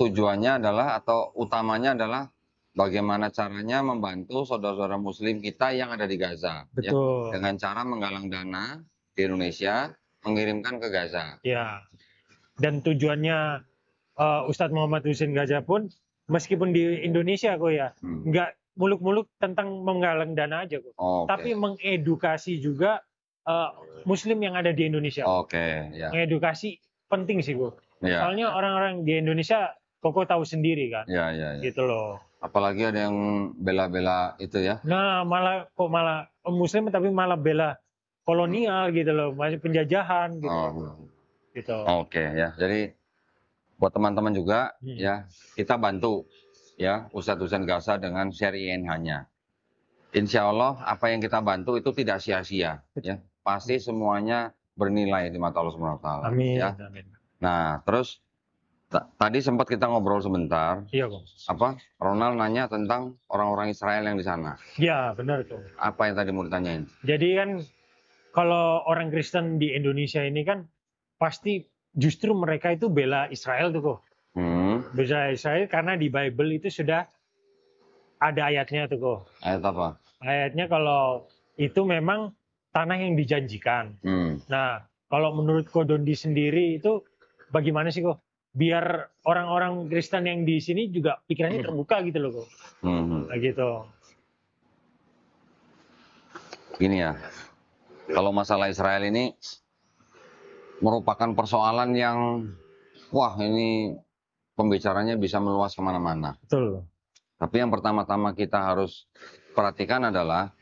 tujuannya adalah atau utamanya adalah bagaimana caranya membantu saudara-saudara muslim kita yang ada di Gaza. Betul. Ya, dengan cara menggalang dana di Indonesia, mengirimkan ke Gaza. Ya. Dan tujuannya Ustadz Muhammad Husain Gaza pun meskipun di Indonesia kok ya, nggak muluk-muluk tentang menggalang dana aja kok. Tapi mengedukasi juga muslim yang ada di Indonesia. Ya. Mengedukasi penting sih kok. Ya. Soalnya orang-orang di Indonesia kok tahu sendiri kan. Ya. Gitu loh. Apalagi ada yang bela-bela itu ya. Nah, malah muslim tapi malah bela kolonial gitu loh, masih penjajahan gitu. Gitu. Ya. Jadi buat teman-teman juga ya, kita bantu ya Ustadz Husain Gaza dengan share INH-nya. Insya Allah apa yang kita bantu itu tidak sia-sia ya. Pasti semuanya bernilai di mata Allah Subhanahu wa taala. Amin. Ya. Amin. Nah, terus tadi sempat kita ngobrol sebentar. Iya, Bang. Ronald nanya tentang orang-orang Israel yang di sana. Iya, benar tuh. Apa yang tadi mau ditanyain? Jadi kan kalau orang Kristen di Indonesia ini kan pasti justru mereka itu bela Israel tuh kok. Bela Israel karena di Bible itu sudah ada ayatnya tuh kok. Ayat apa? Ayatnya kalau itu memang tanah yang dijanjikan. Nah, kalau menurut Kodondi sendiri itu bagaimana sih kok? Biar orang-orang Kristen yang di sini juga pikirannya terbuka gitu loh kok. Nah, gitu. Gini ya, kalau masalah Israel ini merupakan persoalan yang, wah ini pembicaranya bisa meluas kemana-mana. Betul. Tapi yang pertama-tama kita harus perhatikan adalah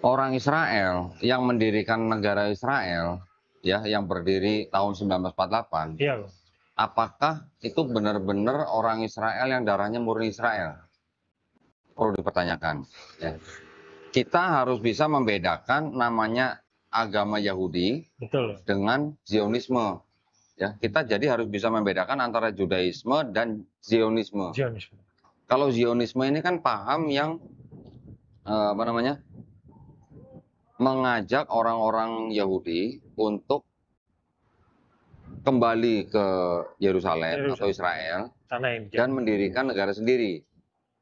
orang Israel yang mendirikan negara Israel, ya, yang berdiri tahun 1948. Iya. Apakah itu benar-benar orang Israel yang darahnya murni Israel? Perlu dipertanyakan. Ya. Kita harus bisa membedakan namanya agama Yahudi Betul. dengan Zionisme. Ya, kita jadi harus bisa membedakan antara Judaisme dan Zionisme. Zionisme. Kalau Zionisme ini kan paham yang mengajak orang-orang Yahudi untuk kembali ke Yerusalem atau Israel dan mendirikan negara sendiri.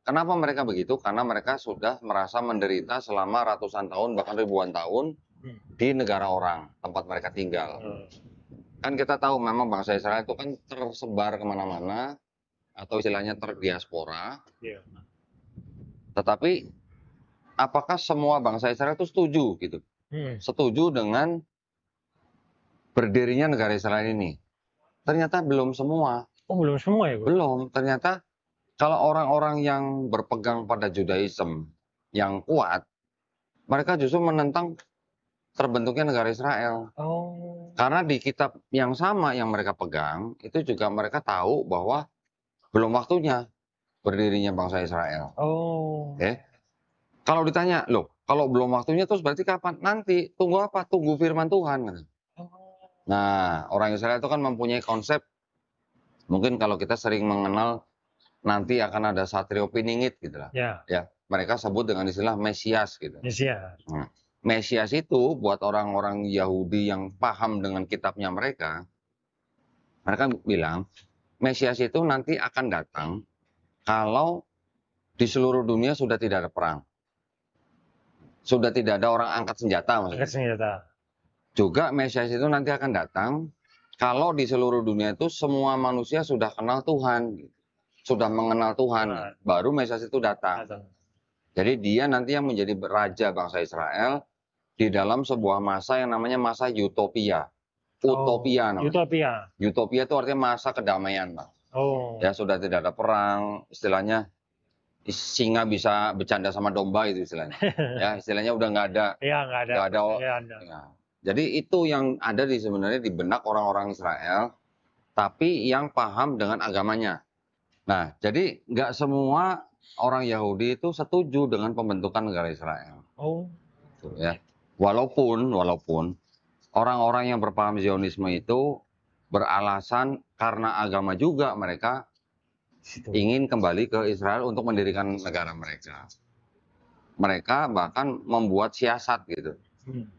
Kenapa mereka begitu? Karena mereka sudah merasa menderita selama ratusan tahun bahkan ribuan tahun di negara orang, tempat mereka tinggal. Kan kita tahu memang bangsa Israel itu kan tersebar kemana-mana atau istilahnya terdiaspora. Tetapi apakah semua bangsa Israel itu setuju gitu? Setuju dengan berdirinya negara Israel ini? Ternyata belum semua. Oh, belum semua ya, Bu? Belum. Ternyata kalau orang-orang yang berpegang pada Judaism yang kuat, mereka justru menentang terbentuknya negara Israel. Oh. Karena di kitab yang sama yang mereka pegang, itu juga mereka tahu bahwa belum waktunya berdirinya bangsa Israel. Oh. Kalau ditanya, loh, kalau belum waktunya terus berarti kapan? Nanti, tunggu apa? Tunggu firman Tuhan. Nah, orang Israel itu kan mempunyai konsep, mungkin kalau kita sering mengenal nanti akan ada Satrio Piningit gitu lah. Ya. Mereka sebut dengan istilah Mesias gitu. Mesias. Nah, Mesias itu buat orang-orang Yahudi yang paham dengan kitabnya mereka bilang Mesias itu nanti akan datang kalau di seluruh dunia sudah tidak ada perang. Sudah tidak ada orang angkat senjata maksudnya. Angkat senjata. Juga Mesias itu nanti akan datang kalau di seluruh dunia itu semua manusia sudah kenal Tuhan. Sudah mengenal Tuhan, baru Mesias itu datang. Jadi dia nanti yang menjadi raja bangsa Israel di dalam sebuah masa yang namanya masa utopia. Utopia namanya. Utopia. Utopia itu artinya masa kedamaian, Pak. Ya sudah tidak ada perang, istilahnya singa bisa bercanda sama domba itu istilahnya. Ya, istilahnya udah nggak ada. Iya, nggak ada. Nggak ada. Ya. Jadi itu yang ada sebenarnya di benak orang-orang Israel, tapi yang paham dengan agamanya. Nah, jadi nggak semua orang Yahudi itu setuju dengan pembentukan negara Israel. Ya. Walaupun orang-orang yang berpaham Zionisme itu beralasan karena agama juga mereka ingin kembali ke Israel untuk mendirikan negara mereka. Mereka bahkan membuat siasat gitu.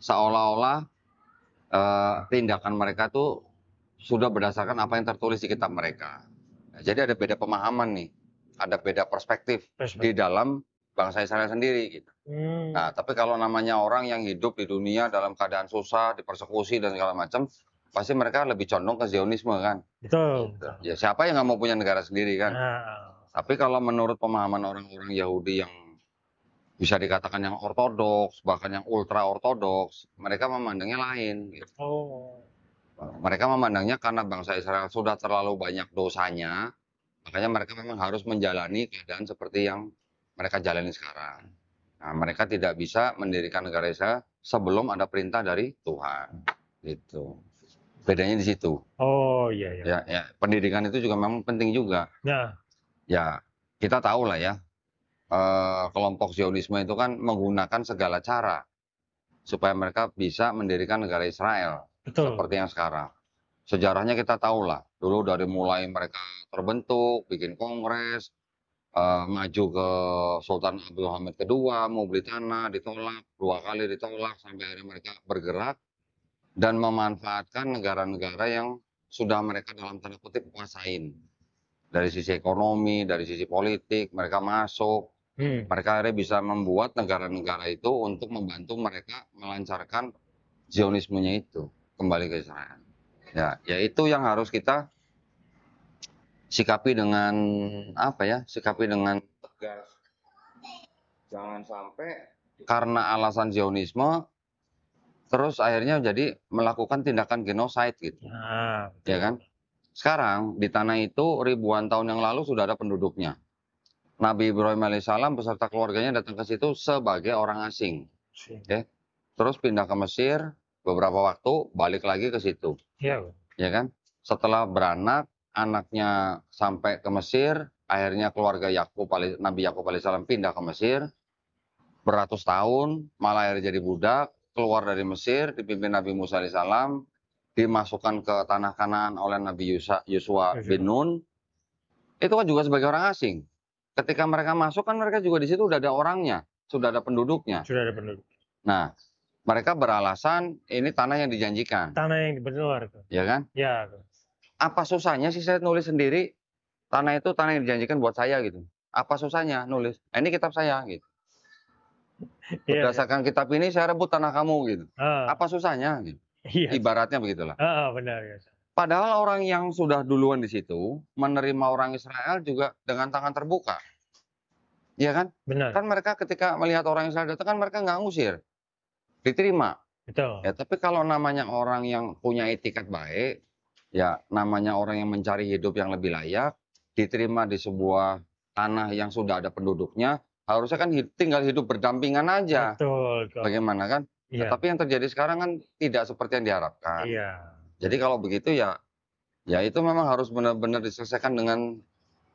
Seolah-olah tindakan mereka tuh sudah berdasarkan apa yang tertulis di kitab mereka. Jadi ada beda pemahaman nih, ada beda perspektif di dalam bangsa Israel sendiri gitu. Nah, tapi kalau namanya orang yang hidup di dunia dalam keadaan susah, dipersekusi dan segala macam, pasti mereka lebih condong ke Zionisme kan. Betul. Gitu. Ya siapa yang nggak mau punya negara sendiri kan. Tapi kalau menurut pemahaman orang-orang Yahudi yang bisa dikatakan yang ortodoks, bahkan yang ultra ortodoks, mereka memandangnya lain. Gitu. Mereka memandangnya karena bangsa Israel sudah terlalu banyak dosanya, makanya mereka memang harus menjalani keadaan seperti yang mereka jalani sekarang. Nah, mereka tidak bisa mendirikan negara Israel sebelum ada perintah dari Tuhan. Gitu. Bedanya di situ. Iya. Ya, pendidikan itu juga memang penting juga. Ya, kita tahu lah ya, kelompok Zionisme itu kan menggunakan segala cara supaya mereka bisa mendirikan negara Israel. Betul. Seperti yang sekarang. Sejarahnya kita tahu lah, dulu dari mulai mereka terbentuk, bikin kongres, maju ke Sultan Abdul Hamid II, mau beli tanah, ditolak, 2 kali ditolak, sampai akhirnya mereka bergerak dan memanfaatkan negara-negara yang sudah mereka dalam tanda kutip kuasain. Dari sisi ekonomi, dari sisi politik, mereka masuk, mereka akhirnya bisa membuat negara-negara itu untuk membantu mereka melancarkan Zionismenya itu kembali ke Israel. Ya itu yang harus kita sikapi dengan sikapi dengan tegas. Jangan sampai karena alasan Zionisme terus akhirnya jadi melakukan tindakan genosida gitu. Ya kan? Sekarang di tanah itu ribuan tahun yang lalu sudah ada penduduknya. Nabi Ibrahim alaihissalam beserta keluarganya datang ke situ sebagai orang asing. Terus pindah ke Mesir, beberapa waktu balik lagi ke situ. Ya kan? Setelah beranak, anaknya sampai ke Mesir, akhirnya keluarga Nabi Yakub alaihissalam pindah ke Mesir, beratus tahun, malah akhirnya jadi budak, keluar dari Mesir, dipimpin Nabi Musa alaihissalam, dimasukkan ke tanah Kanaan oleh Nabi Yosua bin Nun, itu kan juga sebagai orang asing. Ketika mereka masuk kan mereka juga di situ udah ada orangnya, sudah ada penduduknya. Sudah ada penduduk. Nah, mereka beralasan ini tanah yang dijanjikan. Tanah yang benar. Ya kan? Ya. Apa susahnya sih saya nulis sendiri, tanah itu tanah yang dijanjikan buat saya gitu. Apa susahnya nulis? Ini kitab saya gitu. Berdasarkan kitab ini saya rebut tanah kamu gitu. Apa susahnya gitu. Ibaratnya begitulah. Benar ya. Padahal orang yang sudah duluan di situ menerima orang Israel juga dengan tangan terbuka. Iya kan? Benar. Kan mereka ketika melihat orang Israel datang kan mereka nggak ngusir. Diterima. Betul. Ya, tapi kalau namanya orang yang punya etikat baik, ya namanya orang yang mencari hidup yang lebih layak, diterima di sebuah tanah yang sudah ada penduduknya, harusnya kan tinggal hidup berdampingan aja. Betul. Bagaimana kan? Iya. Nah, tapi yang terjadi sekarang kan tidak seperti yang diharapkan. Iya. Jadi kalau begitu ya itu memang harus benar-benar diselesaikan dengan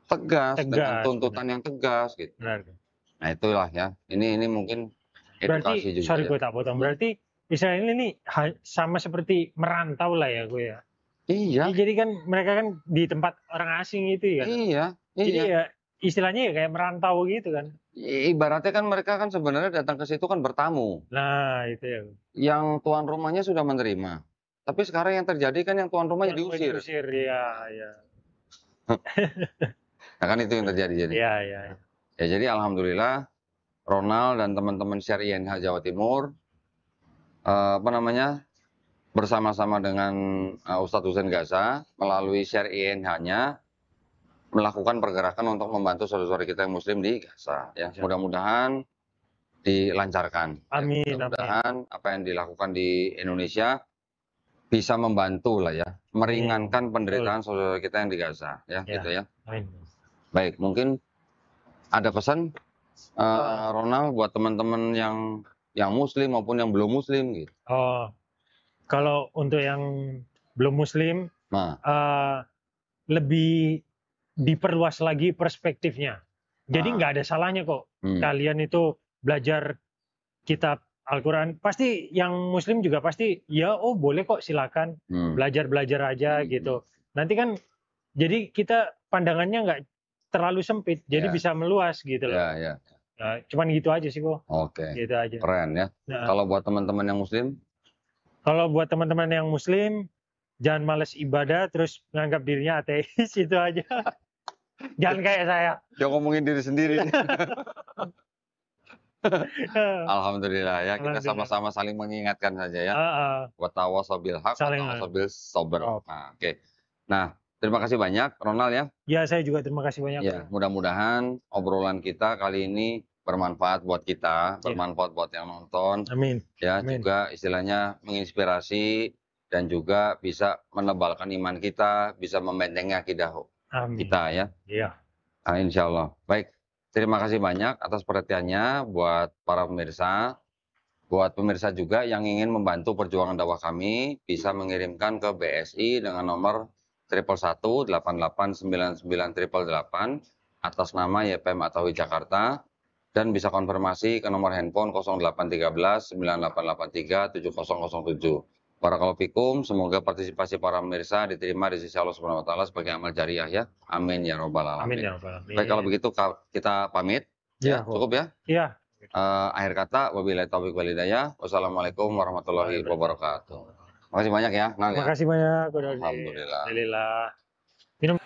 tegas, dengan tuntutan yang tegas gitu. Benar. Nah itulah ya. Ini mungkin edukasi berarti, juga. Sorry gue tak potong. Berarti Israel ini sama seperti merantau lah ya gue ya. Iya. Jadi kan mereka kan di tempat orang asing itu ya. Iya. Jadi ya istilahnya ya kayak merantau gitu kan. Ibaratnya kan mereka kan sebenarnya datang ke situ kan bertamu. Nah itu ya. Yang tuan rumahnya sudah menerima. Tapi sekarang yang terjadi kan yang tuan rumahnya diusir. Diusir, ya. Nah kan itu yang terjadi jadi. Iya. Ya jadi alhamdulillah Ronald dan teman-teman Share INH Jawa Timur bersama-sama dengan Ustadz Husain Gaza melalui Share INH-nya melakukan pergerakan untuk membantu saudara-saudara kita yang muslim di Gaza. Ya, mudah-mudahan dilancarkan. Amin. Ya, mudah-mudahan apa yang dilakukan di Indonesia bisa membantu lah ya, meringankan penderitaan saudara kita yang di Gaza. Ya, gitu ya. Amin. Baik, mungkin ada pesan Ronald buat teman-teman yang muslim maupun yang belum muslim gitu. Kalau untuk yang belum muslim lebih diperluas lagi perspektifnya. Jadi nggak ada salahnya kok kalian itu belajar kitab Al-Quran. Pasti yang muslim juga pasti boleh kok silakan belajar aja gitu. Nanti kan jadi kita pandangannya nggak terlalu sempit, jadi bisa meluas gitu loh. Nah, cuman gitu aja sih kok. Oke. Gitu aja. Keren ya. Nah, kalau buat teman-teman yang muslim? Kalau buat teman-teman yang muslim, jangan males ibadah terus menganggap dirinya ateis, itu aja. Jangan kayak saya. Jangan ngomongin diri sendiri. Alhamdulillah ya, kita sama-sama saling mengingatkan saja ya. Wa tawassaw bil haq, wa tawassaw bis sabr. Oke. Nah, terima kasih banyak Ronald ya. Ya, saya juga terima kasih banyak. Ya, mudah-mudahan obrolan kita kali ini bermanfaat buat kita, bermanfaat buat yang nonton. Amin. Ya, juga istilahnya menginspirasi dan juga bisa menebalkan iman kita, bisa membentengi akidah kita ya. Iya. Nah, insya Allah. Baik, terima kasih banyak atas perhatiannya buat para pemirsa. Buat pemirsa juga yang ingin membantu perjuangan dakwah kami, bisa mengirimkan ke BSI dengan nomor 111 88 99 888 atas nama YPM Atawi Jakarta, dan bisa konfirmasi ke nomor handphone 0813 9883 7007. Barakallahu fikum, semoga partisipasi para pemirsa diterima di sisi Allah Subhanahu wa taala sebagai amal jariah ya. Amin ya rabbal alamin. Amin ya rabbal alamin. Baik, kalau begitu kita pamit. Ya, cukup ya? Iya. Akhir kata, wabillahi taufiq wal hidayah. Wassalamualaikum warahmatullahi wabarakatuh. Makasih banyak ya, Nal ya. Makasih banyak. Alhamdulillah. Minum.